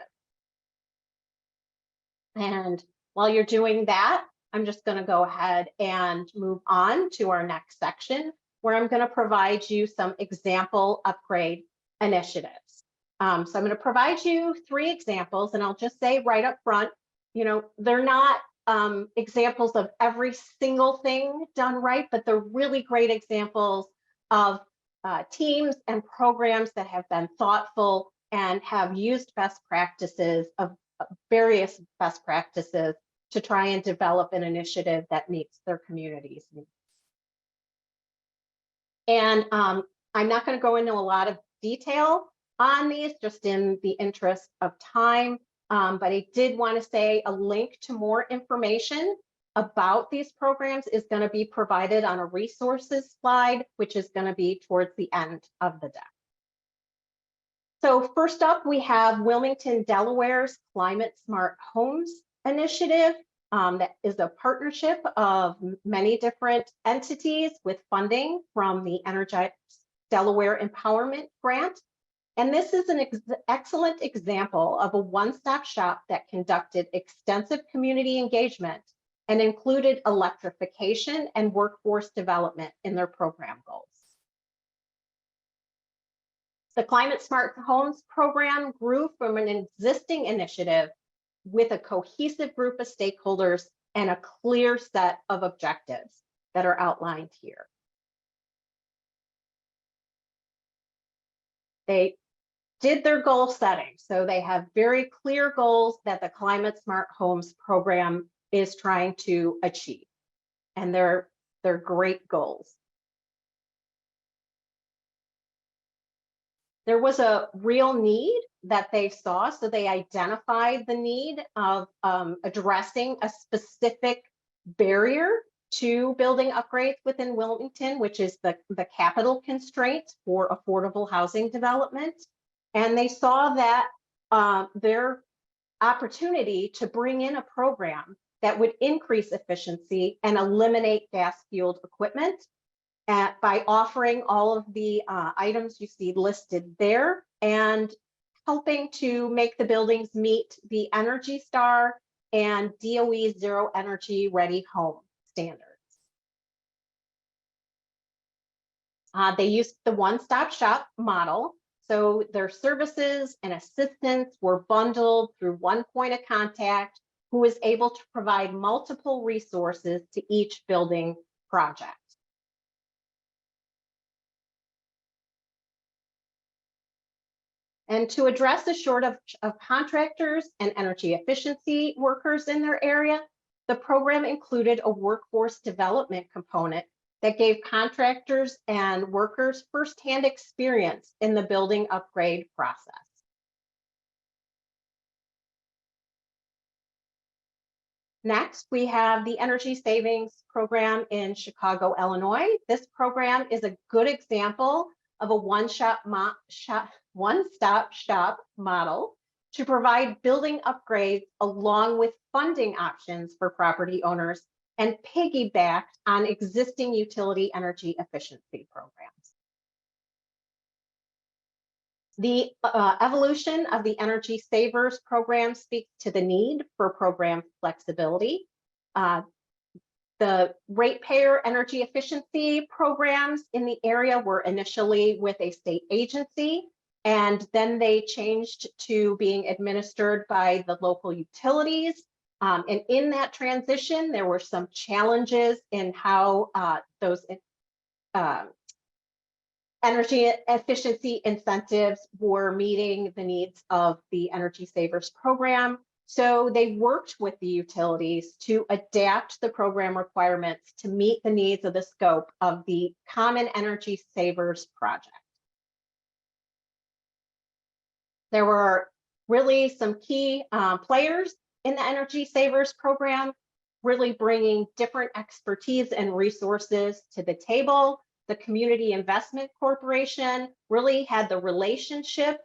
And while you're doing that, I'm just going to go ahead and move on to our next section, where I'm going to provide you some example upgrade initiatives. So I'm going to provide you 3 examples, and I'll just say right up front, you know, they're not examples of every single thing done right, but they're really great examples of teams and programs that have been thoughtful and have used best practices of various best practices to try and develop an initiative that meets their community's needs. And I'm not going to go into a lot of detail on these, just in the interest of time, but I did want to say a link to more information about these programs is going to be provided on a resources slide, which is going to be towards the end of the deck. So first up, we have Wilmington, Delaware's Climate Smart Homes Initiative. That is a partnership of many different entities with funding from the Energize Delaware Empowerment Grant. And this is an excellent example of a one-stop shop that conducted extensive community engagement and included electrification and workforce development in their program goals. The Climate Smart Homes program grew from an existing initiative with a cohesive group of stakeholders and a clear set of objectives that are outlined here. They did their goal setting. So they have very clear goals that the Climate Smart Homes program is trying to achieve. And they're great goals. There was a real need that they saw, so they identified the need of addressing a specific barrier to building upgrades within Wilmington, which is the capital constraints for affordable housing development. And they saw that their opportunity to bring in a program that would increase efficiency and eliminate gas-fueled equipment by offering all of the items you see listed there and helping to make the buildings meet the Energy Star and DOE Zero Energy Ready Home standards. They used the one-stop shop model. So their services and assistance were bundled through one point of contact who was able to provide multiple resources to each building project. And to address the shortage of contractors and energy efficiency workers in their area, the program included a workforce development component that gave contractors and workers firsthand experience in the building upgrade process. Next, we have the Energy Savings Program in Chicago, Illinois. This program is a good example of a one-stop shop model to provide building upgrades along with funding options for property owners and piggybacked on existing utility energy efficiency programs. The evolution of the Energy Savers program speaks to the need for program flexibility. The ratepayer energy efficiency programs in the area were initially with a state agency, and then they changed to being administered by the local utilities. And in that transition, there were some challenges in how those energy efficiency incentives were meeting the needs of the Energy Savers program. So they worked with the utilities to adapt the program requirements to meet the needs of the scope of the Common Energy Savers project. There were really some key players in the Energy Savers program, really bringing different expertise and resources to the table. The Community Investment Corporation really had the relationship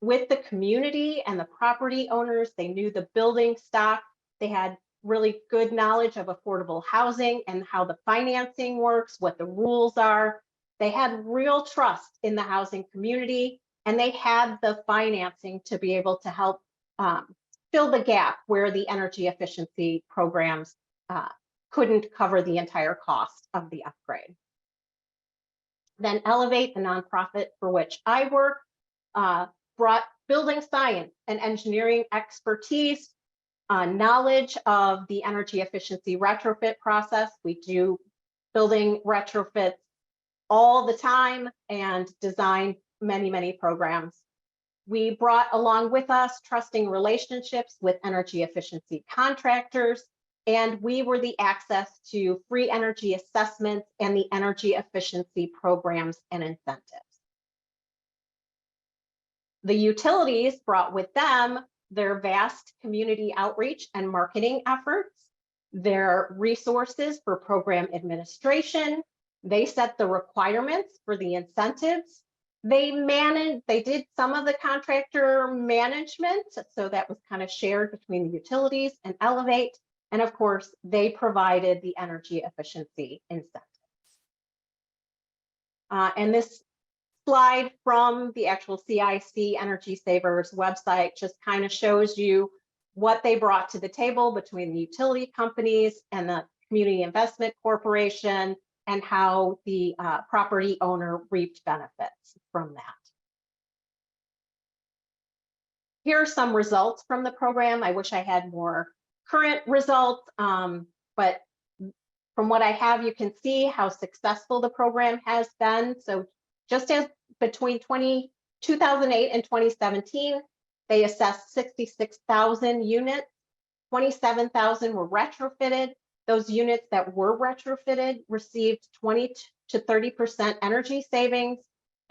with the community and the property owners. They knew the building stock. They had really good knowledge of affordable housing and how the financing works, what the rules are. They had real trust in the housing community, and they had the financing to be able to help fill the gap where the energy efficiency programs couldn't cover the entire cost of the upgrade. Then Elevate, the nonprofit for which I work, brought building science and engineering expertise, knowledge of the energy efficiency retrofit process. We do building retrofits all the time and design many, many programs. We brought along with us trusting relationships with energy efficiency contractors, and we were the access to free energy assessments and the energy efficiency programs and incentives. The utilities brought with them their vast community outreach and marketing efforts, their resources for program administration. They set the requirements for the incentives. They did some of the contractor management, so that was kind of shared between the utilities and Elevate. And of course, they provided the energy efficiency incentives. And this slide from the actual CIC Energy Savers website just kind of shows you what they brought to the table between the utility companies and the Community Investment Corporation, and how the property owner reaped benefits from that. here are some results from the program. I wish I had more current results, but from what I have, you can see how successful the program has been. So just as between 2008 and 2017, they assessed 66,000 units, 27,000 were retrofitted. Those units that were retrofitted received 20 to 30% energy savings,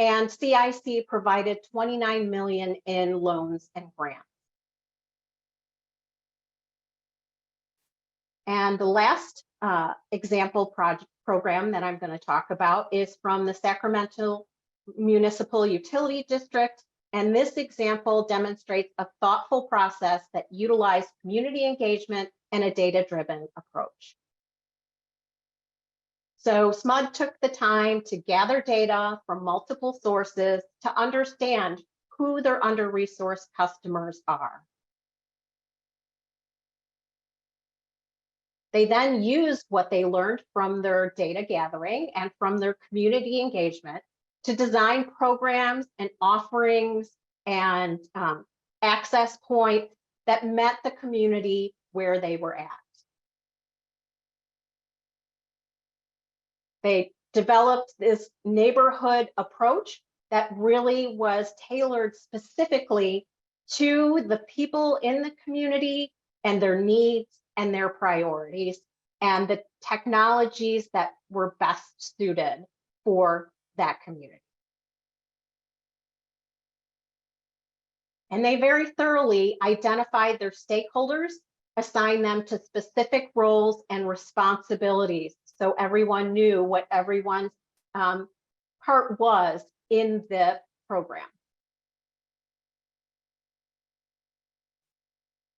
and CIC provided 29 million in loans and grants. And the last example program that I'm going to talk about is from the Sacramento Municipal Utility District. And this example demonstrates a thoughtful process that utilized community engagement and a data-driven approach. So SMUD took the time to gather data from multiple sources to understand who their under-resourced customers are. They then used what they learned from their data gathering and from their community engagement to design programs and offerings and access points that met the community where they were at. They developed this neighborhood approach that really was tailored specifically to the people in the community and their needs and their priorities and the technologies that were best suited for that community. And they very thoroughly identified their stakeholders, assigned them to specific roles and responsibilities, so everyone knew what everyone's part was in the program.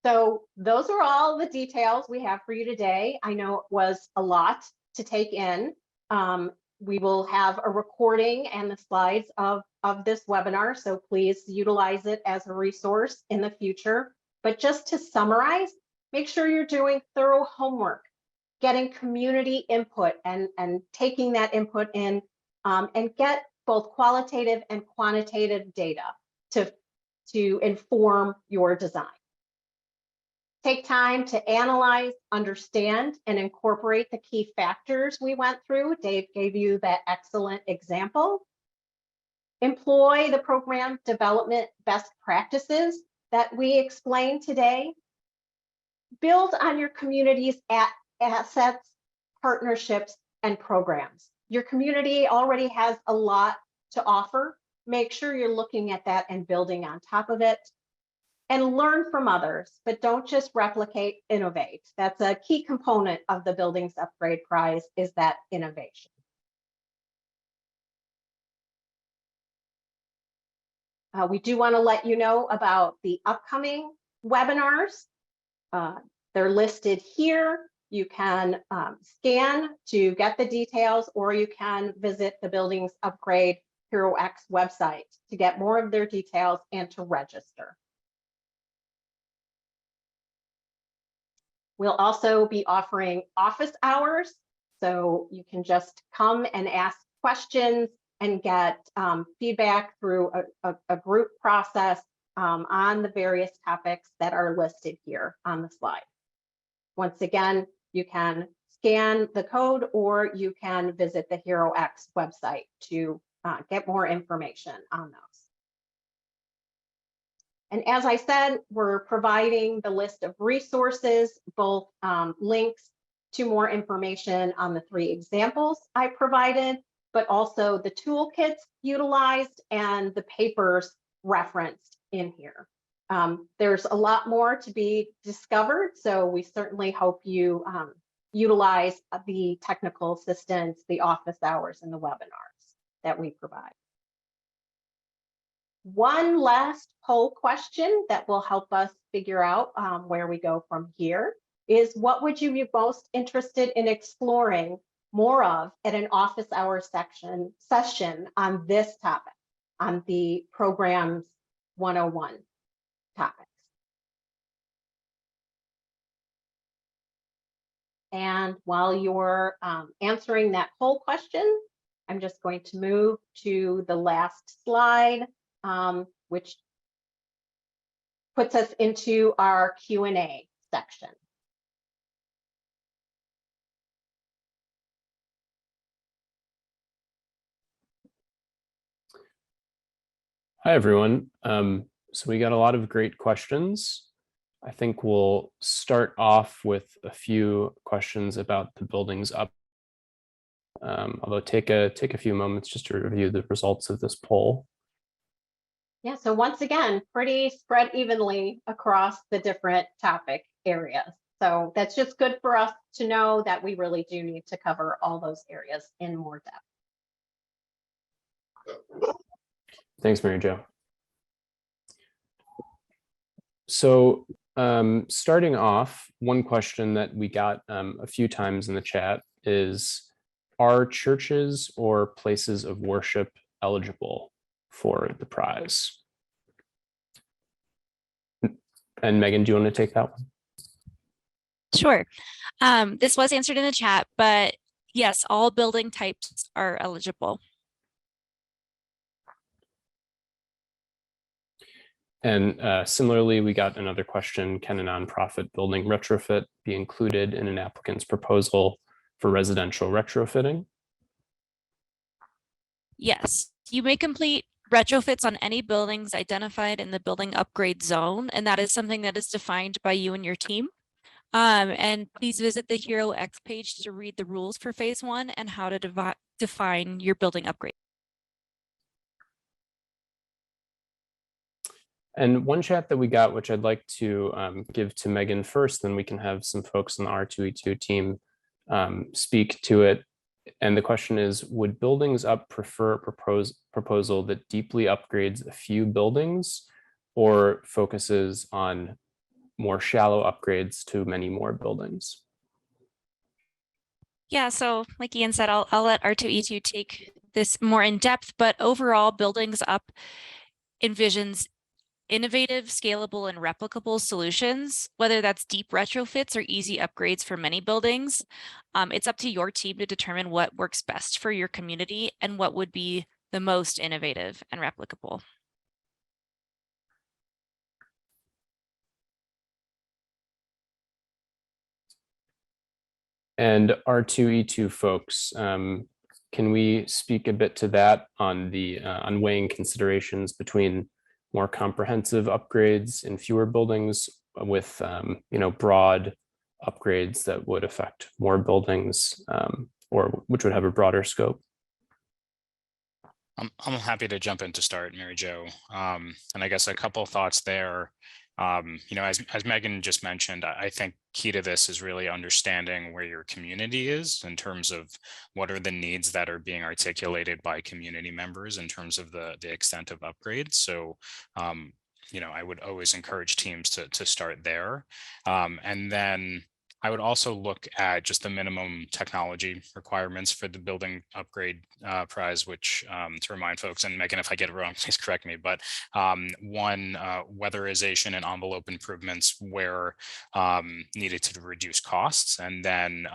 So those are all the details we have for you today. I know it was a lot to take in. We will have a recording and the slides of this webinar, so please utilize it as a resource in the future. But just to summarize, make sure you're doing thorough homework, getting community input and taking that input in, and get both qualitative and quantitative data to inform your design. Take time to analyze, understand, and incorporate the key factors we went through. Dave gave you that excellent example. Employ the program development best practices that we explained today. Build on your community's assets, partnerships, and programs. Your community already has a lot to offer. Make sure you're looking at that and building on top of it. And learn from others, but don't just replicate, innovate. That's a key component of the Buildings Upgrade Prize, is that innovation. We do want to let you know about the upcoming webinars. They're listed here. You can scan to get the details, or you can visit the Buildings Upgrade HeroX website to get more of their details and to register. We'll also be offering office hours, so you can just come and ask questions and get feedback through a group process on the various topics that are listed here on the slide. Once again, you can scan the code or you can visit the HeroX website to get more information on those. And as I said, we're providing the list of resources, both links to more information on the 3 examples I provided, but also the toolkits utilized and the papers referenced in here. There's a lot more to be discovered, so we certainly hope you utilize the technical assistance, the office hours, and the webinars that we provide. One last poll question that will help us figure out where we go from here is, what would you be most interested in exploring more of at an office hour session on this topic, on the program's 101 topics? And while you're answering that poll question, I'm just going to move to the last slide, which puts us into our Q&A section. Hi, everyone. So we got a lot of great questions. I think we'll start off with a few questions about the buildings up. Although take a few moments just to review the results of this poll. Yeah, so once again, pretty spread evenly across the different topic areas. So that's just good for us to know that we really do need to cover all those areas in more depth. Thanks, Mary Jo. So starting off, one question that we got a few times in the chat is, are churches or places of worship eligible for the prize? And Megan, do you want to take that one? Sure. This was answered in the chat, but yes, all building types are eligible. And similarly, we got another question, can a nonprofit building retrofit be included in an applicant's proposal for residential retrofitting? Yes, you may complete retrofits on any buildings identified in the building upgrade zone, and that is something that is defined by you and your team. And please visit the Hero X page to read the rules for phase 1 and how to define your building upgrade. And one chat that we got, which I'd like to give to Megan first, then we can have some folks on the R2E2 team speak to it. And the question is, would Buildings Up prefer a proposal that deeply upgrades a few buildings or focuses on more shallow upgrades to many more buildings? Yeah, so like Ian said, I'll let R2E2 take this more in depth, but overall Buildings Up envisions innovative, scalable, and replicable solutions, whether that's deep retrofits or easy upgrades for many buildings. It's up to your team to determine what works best for your community and what would be the most innovative and replicable. And R2E2 folks, can we speak a bit to that on the on weighing considerations between more comprehensive upgrades in fewer buildings with broad upgrades that would affect more buildings or which would have a broader scope? I'm happy to jump in to start, Mary Jo. And I guess a couple of thoughts there. As Megan just mentioned, I think key to this is really understanding where your community is in terms of what are the needs that are being articulated by community members in terms of the extent of upgrades. So, I would always encourage teams to start there. And then I would also look at just the minimum technology requirements for the building upgrade prize, which to remind folks, and Megan, if I get it wrong, please correct me, but one, weatherization and envelope improvements where needed to reduce costs, and then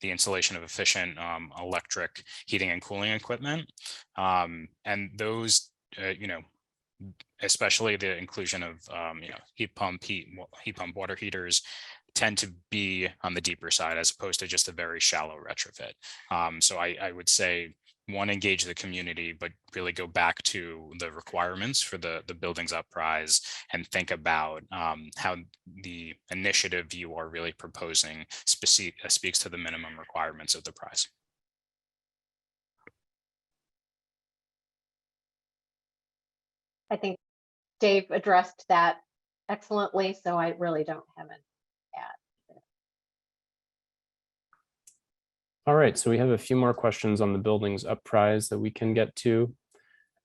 the installation of efficient electric heating and cooling equipment. And those, especially the inclusion of heat pump water heaters tend to be on the deeper side as opposed to just a very shallow retrofit. So I would say, one, engage the community, but really go back to the requirements for the Buildings Up prize and think about how the initiative you are really proposing speaks to the minimum requirements of the prize. I think Dave addressed that excellently, so I really don't have an add. All right, so we have a few more questions on the Buildings Up prize that we can get to.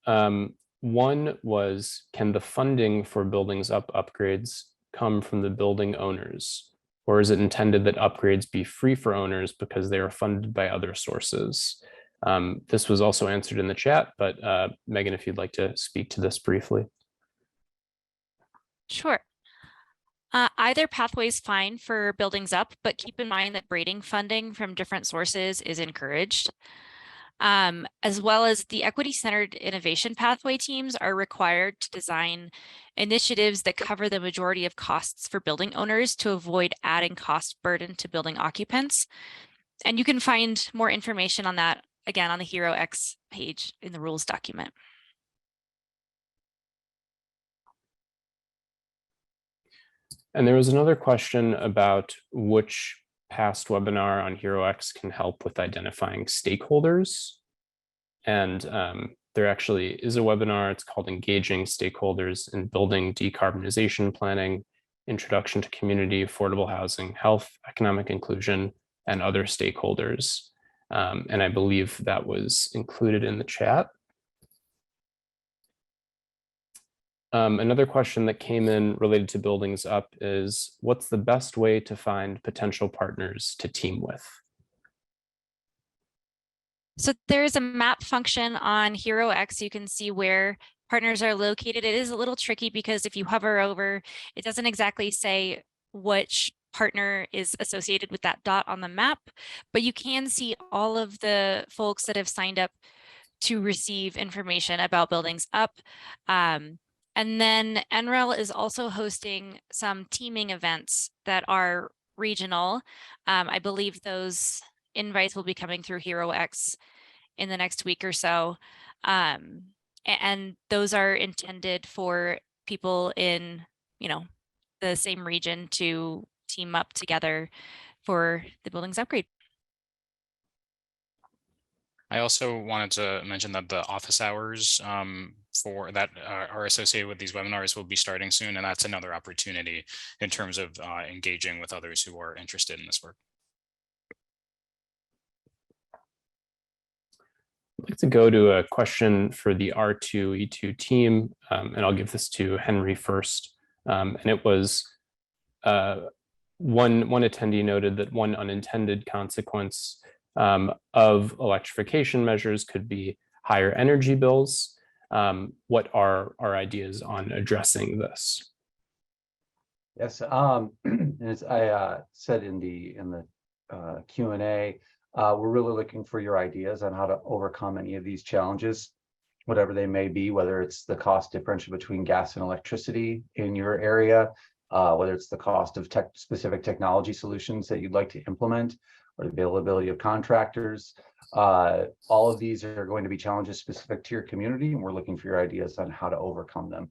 One was, can the funding for Buildings Up upgrades come from the building owners? Or is it intended that upgrades be free for owners because they are funded by other sources? This was also answered in the chat, but Megan, if you'd like to speak to this briefly. Sure. Either pathway is fine for Buildings Up, but keep in mind that braiding funding from different sources is encouraged. as well as the equity-centered innovation pathway teams are required to design initiatives that cover the majority of costs for building owners to avoid adding cost burden to building occupants. And you can find more information on that, again, on the HeroX page in the rules document. And there was another question about which past webinar on HeroX can help with identifying stakeholders. And there actually is a webinar. It's called Engaging Stakeholders in Building Decarbonization Planning, Introduction to Community Affordable Housing, Health, Economic Inclusion, and Other Stakeholders. And I believe that was included in the chat. Another question that came in related to Buildings Up is, what's the best way to find potential partners to team with? So there is a map function on HeroX. You can see where partners are located. It is a little tricky because if you hover over, it doesn't exactly say which partner is associated with that dot on the map, but you can see all of the folks that have signed up to receive information about Buildings Up. And then NREL is also hosting some teaming events that are regional. I believe those invites will be coming through HeroX in the next week or so. And those are intended for people in, the same region to team up together for the Buildings upgrade. I also wanted to mention that the office hours for that are associated with these webinars will be starting soon, and that's another opportunity in terms of engaging with others who are interested in this work. I'd like to go to a question for the R2E2 team, and I'll give this to Henry first. And it was one attendee noted that one unintended consequence of electrification measures could be higher energy bills. What are our ideas on addressing this? Yes, as I said in the Q&A, we're really looking for your ideas on how to overcome any of these challenges, whatever they may be, whether it's the cost differential between gas and electricity in your area, whether it's the cost of specific technology solutions that you'd like to implement, or the availability of contractors. All of these are going to be challenges specific to your community, and we're looking for your ideas on how to overcome them.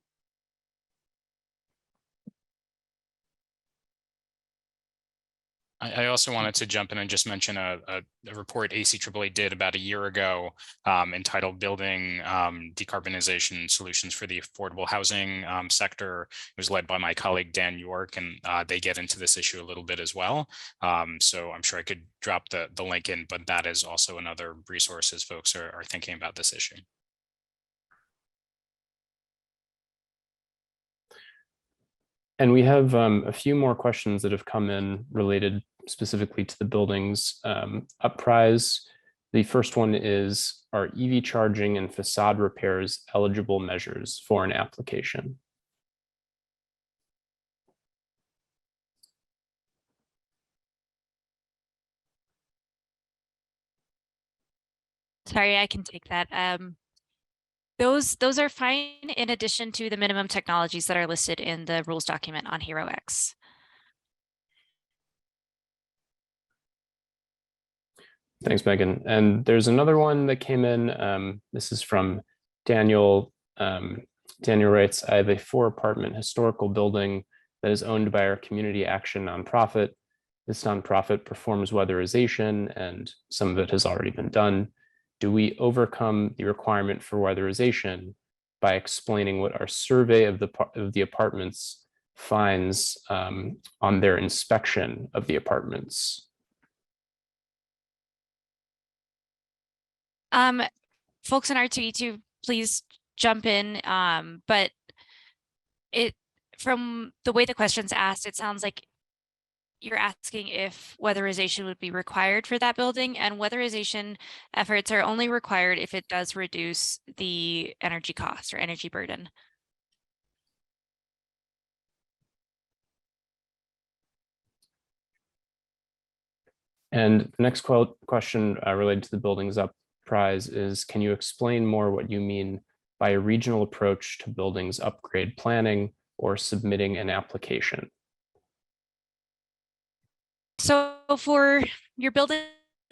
I also wanted to jump in and just mention a report ACAAA did about a year ago entitled Building Decarbonization Solutions for the Affordable Housing Sector. It was led by my colleague, Dan York, and they get into this issue a little bit as well. So I'm sure I could drop the link in, but that is also another resource as folks are thinking about this issue. And we have a few more questions that have come in related specifically to the Buildings Up prize. The first one is, are EV charging and facade repairs eligible measures for an application? Sorry, I can take that. Those are fine in addition to the minimum technologies that are listed in the rules document on HeroX. Thanks, Megan. And there's another one that came in. This is from Daniel. Daniel writes, I have a 4-apartment historical building that is owned by our community action nonprofit. This nonprofit performs weatherization, and some of it has already been done. Do we overcome the requirement for weatherization by explaining what our survey of the apartments finds on their inspection of the apartments? Folks in R2E2, please jump in. But from the way the question's asked, it sounds like you're asking if weatherization would be required for that building, and weatherization efforts are only required if it does reduce the energy cost or energy burden. And the next question related to the Buildings Up prize is, can you explain more what you mean by a regional approach to buildings upgrade planning or submitting an application? So for your building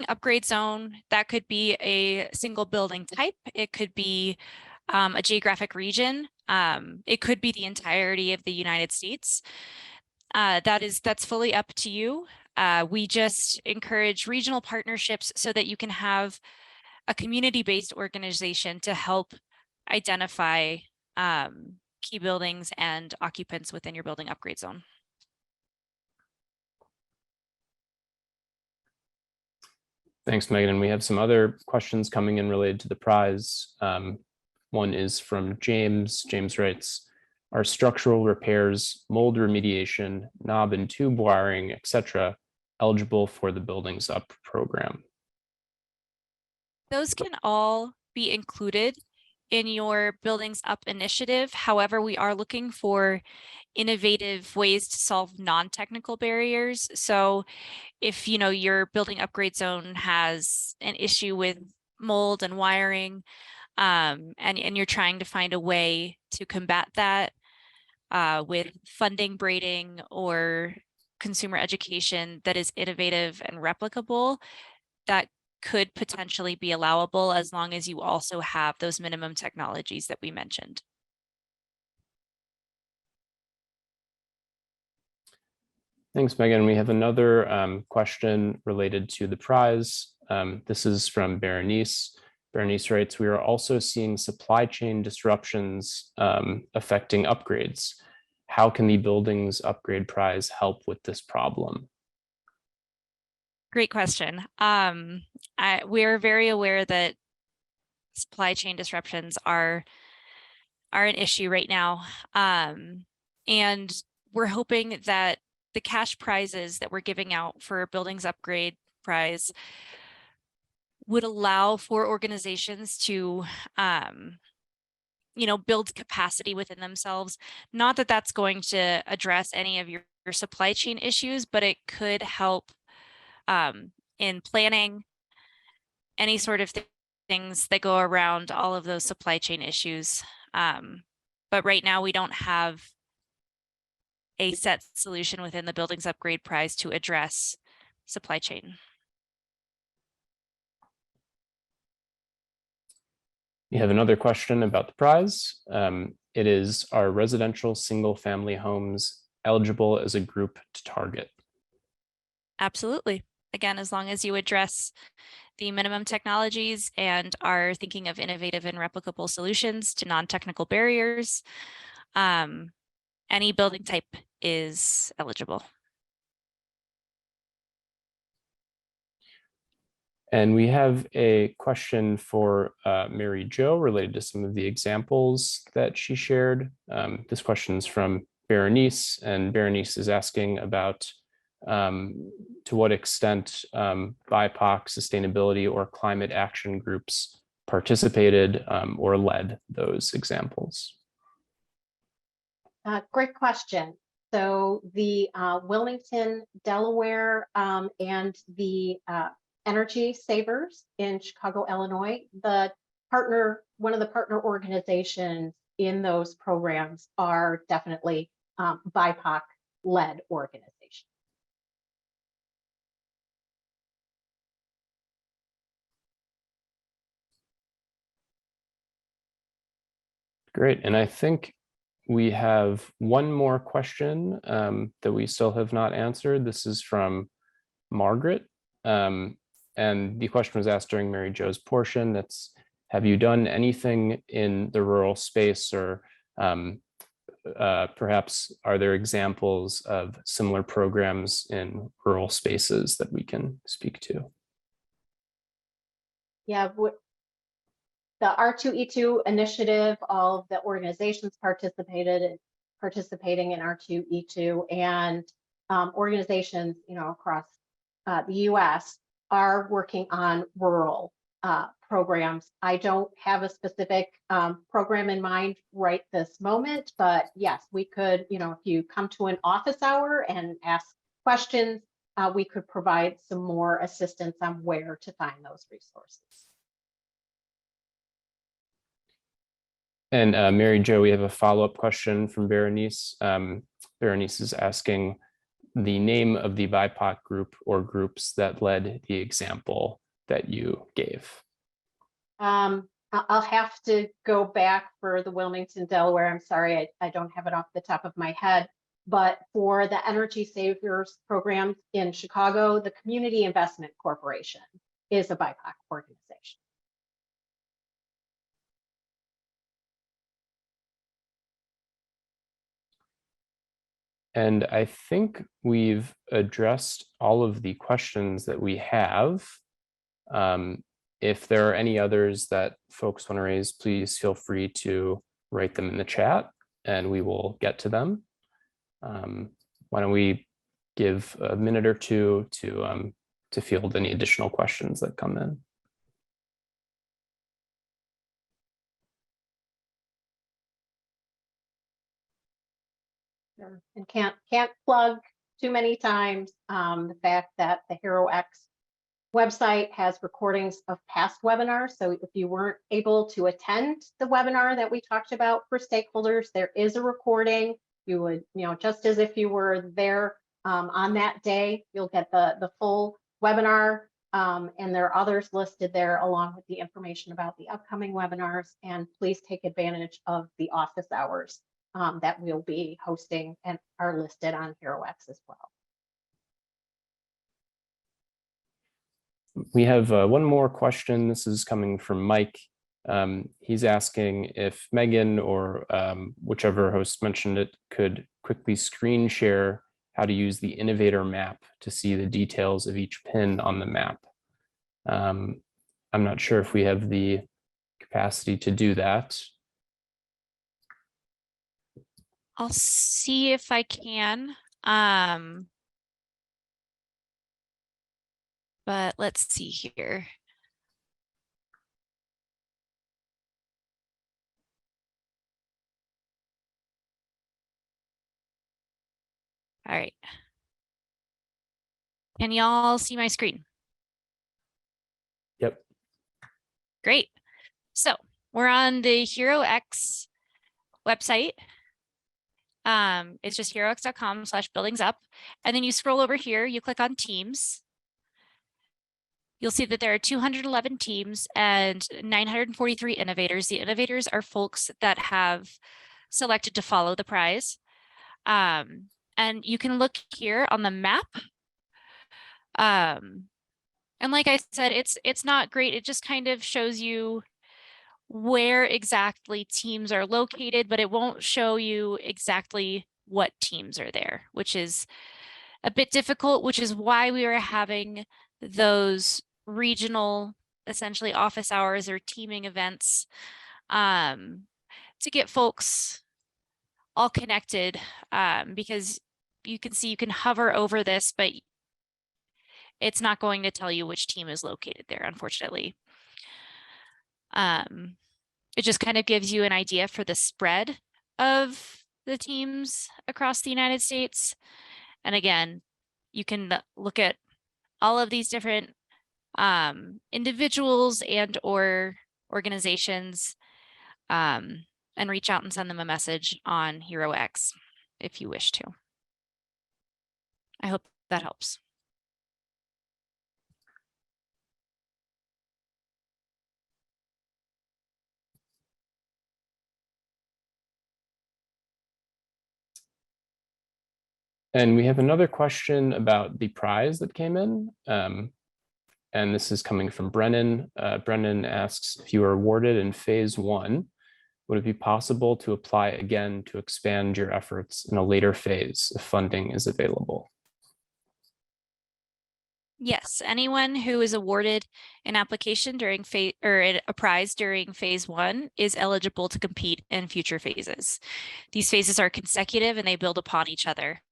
upgrade zone, that could be a single building type. It could be a geographic region. It could be the entirety of the United States. That's fully up to you. We just encourage regional partnerships so that you can have a community-based organization to help identify key buildings and occupants within your building upgrade zone. Thanks, Megan. And we have some other questions coming in related to the prize. One is from James. James writes, are structural repairs, mold remediation, knob and tube wiring, etc., eligible for the Buildings Up program? Those can all be included in your Buildings Up initiative. However, we are looking for innovative ways to solve non-technical barriers. So if your building upgrade zone has an issue with mold and wiring, and you're trying to find a way to combat that with funding braiding or consumer education that is innovative and replicable, that could potentially be allowable as long as you also have those minimum technologies that we mentioned. Thanks, Megan. We have another question related to the prize. This is from Berenice. Berenice writes, we are also seeing supply chain disruptions affecting upgrades. How can the Buildings Upgrade Prize help with this problem? Great question. We're very aware that supply chain disruptions are an issue right now. And we're hoping that the cash prizes that we're giving out for Buildings Upgrade Prize would allow for organizations to build capacity within themselves. Not that that's going to address any of your supply chain issues, but it could help in planning any sort of things that go around all of those supply chain issues. But right now we don't have a set solution within the Buildings Upgrade Prize to address supply chain. You have another question about the prize. It is, are residential single-family homes eligible as a group to target? Absolutely. Again, as long as you address the minimum technologies and are thinking of innovative and replicable solutions to non-technical barriers, any building type is eligible. And we have a question for Mary Jo related to some of the examples that she shared. This question is from Berenice, and Berenice is asking about to what extent BIPOC sustainability or climate action groups participated or led those examples. Great question. So the Wilmington, Delaware, and the Energy Savers in Chicago, Illinois, one of the partner organizations in those programs are definitely BIPOC-led organizations. Great, and I think we have one more question that we still have not answered. This is from Margaret. And the question was asked during Mary Jo's portion. That's, have you done anything in the rural space, or perhaps are there examples of similar programs in rural spaces that we can speak to? Yeah, the R2E2 initiative, all of the organizations participating in R2E2, and organizations, across the U.S. are working on rural programs. I don't have a specific program in mind right this moment, but yes, we could, if you come to an office hour and ask questions, we could provide some more assistance on where to find those resources. And Mary Jo, we have a follow-up question from Berenice. Berenice is asking the name of the BIPOC group or groups that led the example that you gave. I'll have to go back for the Wilmington, Delaware. I'm sorry, I don't have it off the top of my head. But for the Energy Savers program in Chicago, the Community Investment Corporation is a BIPOC organization. And I think we've addressed all of the questions that we have. If there are any others that folks want to raise, please feel free to write them in the chat and we will get to them. Why don't we give a minute or two to field any additional questions that come in. And can't plug too many times the fact that the HeroX website has recordings of past webinars. So if you weren't able to attend the webinar that we talked about for stakeholders, there is a recording. You would, just as if you were there on that day, you'll get the full webinar. And there are others listed there along with the information about the upcoming webinars. And please take advantage of the office hours that we'll be hosting and are listed on HeroX as well. We have one more question. This is coming from Mike. He's asking if Megan or whichever host mentioned it could quickly screen share how to use the innovator map to see the details of each pin on the map. I'm not sure if we have the capacity to do that. I'll see if I can. But let's see here. All right. Can y'all see my screen? Yep. Great. So we're on the HeroX website. It's just herox.com/buildingsup. And then you scroll over here, you click on teams. You'll see that there are 211 teams and 943 innovators. The innovators are folks that have selected to follow the prize. And you can look here on the map. And like I said, it's not great. It just kind of shows you where exactly teams are located, but it won't show you exactly what teams are there, which is a bit difficult, which is why we are having those regional, essentially office hours or teaming events to get folks all connected, because you can see you can hover over this, but it's not going to tell you which team is located there, unfortunately. It just kind of gives you an idea for the spread of the teams across the United States. And again, you can look at all of these different individuals and or organizations and reach out and send them a message on HeroX if you wish to. I hope that helps. And we have another question about the prize that came in. And this is coming from Brennan. Brennan asks, if you were awarded in phase 1, would it be possible to apply again to expand your efforts in a later phase if funding is available? Yes, anyone who is awarded an application during phase or a prize during phase 1 is eligible to compete in future phases. These phases are consecutive and they build upon each other.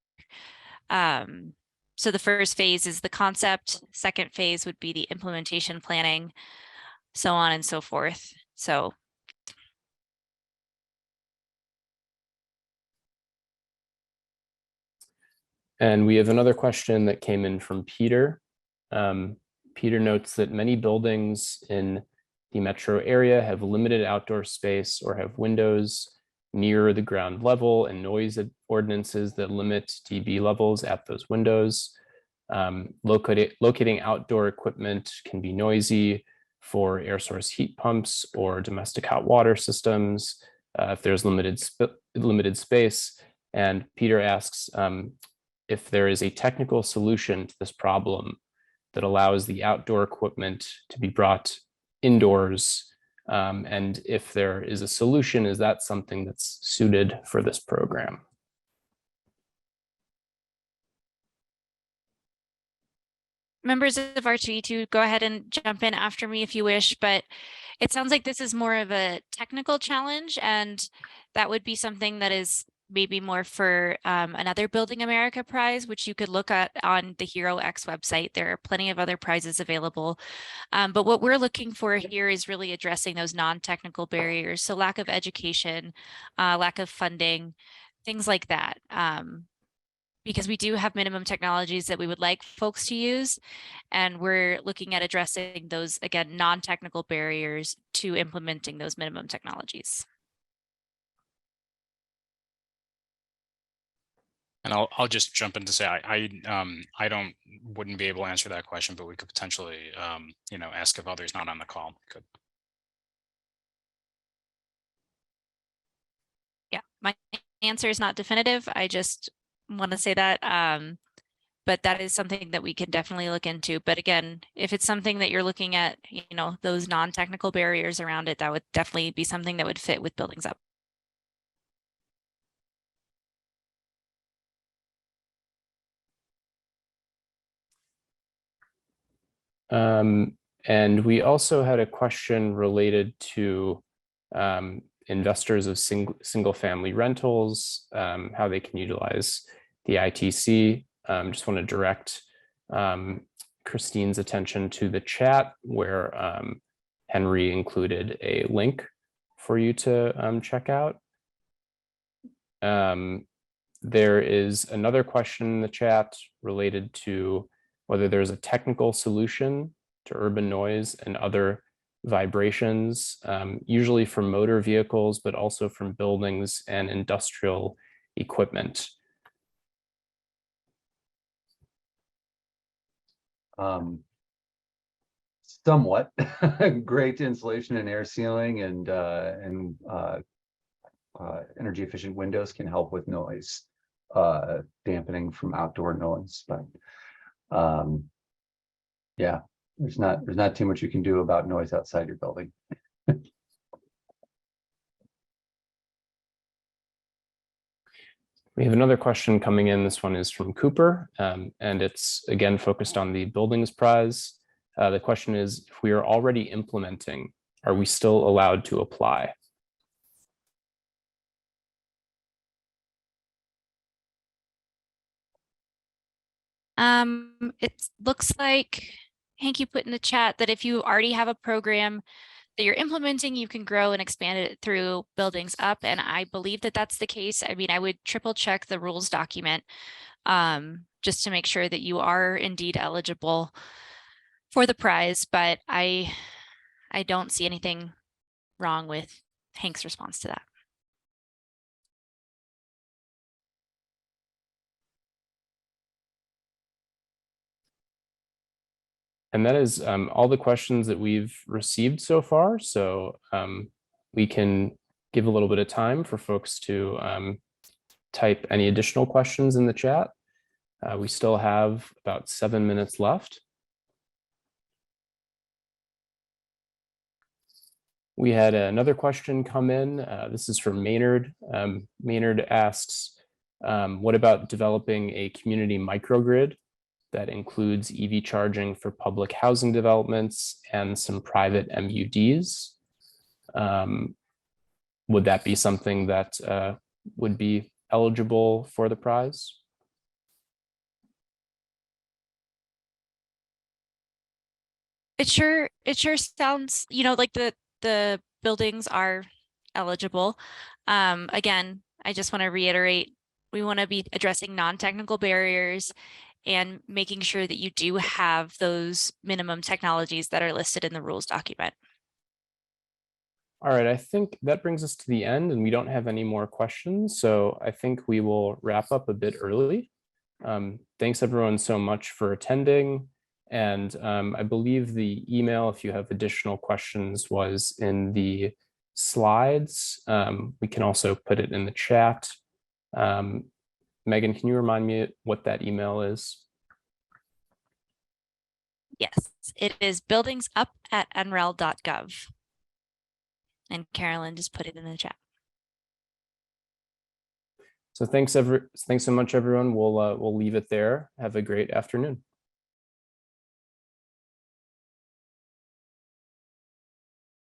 So the first phase is the concept. Second phase would be the implementation planning, so on and so forth. So. And we have another question that came in from Peter. Peter notes that many buildings in the metro area have limited outdoor space or have windows near the ground level and noise ordinances that limit dB levels at those windows. Locating outdoor equipment can be noisy for air source heat pumps or domestic hot water systems if there's limited space. And Peter asks if there is a technical solution to this problem that allows the outdoor equipment to be brought indoors. And if there is a solution, is that something that's suited for this program? Members of R2E2, go ahead and jump in after me if you wish, but it sounds like this is more of a technical challenge, and that would be something that is maybe more for another Building America prize, which you could look at on the Hero X website. There are plenty of other prizes available. But what we're looking for here is really addressing those non-technical barriers. So lack of education, lack of funding, things like that. Because we do have minimum technologies that we would like folks to use. And we're looking at addressing those, again, non-technical barriers to implementing those minimum technologies. And I'll just jump in to say I wouldn't be able to answer that question, but we could potentially ask if others not on the call could. Yeah, my answer is not definitive. I just want to say that, but that is something that we can definitely look into. But again, if it's something that you're looking at, those non-technical barriers around it, that would definitely be something that would fit with Buildings Up. And we also had a question related to investors of single family rentals, how they can utilize the ITC. Just want to direct Christine's attention to the chat where Henry included a link for you to check out. There is another question in the chat related to whether there's a technical solution to urban noise and other vibrations, usually from motor vehicles, but also from buildings and industrial equipment. Somewhat. Great insulation and air sealing and energy efficient windows can help with noise dampening from outdoor noise, but yeah, there's not too much you can do about noise outside your building. We have another question coming in. This one is from Cooper, and it's again focused on the Buildings Prize. The question is, if we are already implementing, are we still allowed to apply? It looks like Hank, you put in the chat that if you already have a program that you're implementing, you can grow and expand it through Buildings Up. And I believe that that's the case. I mean, I would triple check the rules document just to make sure that you are indeed eligible for the prize. But I don't see anything wrong with Hank's response to that. And that is all the questions that we've received so far. So we can give a little bit of time for folks to type any additional questions in the chat. We still have about 7 minutes left. We had another question come in. This is from Maynard. Maynard asks, what about developing a community microgrid that includes EV charging for public housing developments and some private MUDs? Would that be something that would be eligible for the prize? It sure sounds, like the buildings are eligible. Again, I just want to reiterate, we want to be addressing non-technical barriers and making sure that you do have those minimum technologies that are listed in the rules document. All right, I think that brings us to the end and we don't have any more questions. So I think we will wrap up a bit early. Thanks everyone so much for attending. And I believe the email, if you have additional questions, was in the slides. We can also put it in the chat. Megan, can you remind me what that email is? Yes, it is buildingsup@nrel.gov. And Carolyn just put it in the chat. So thanks so much, everyone. We'll leave it there. Have a great afternoon.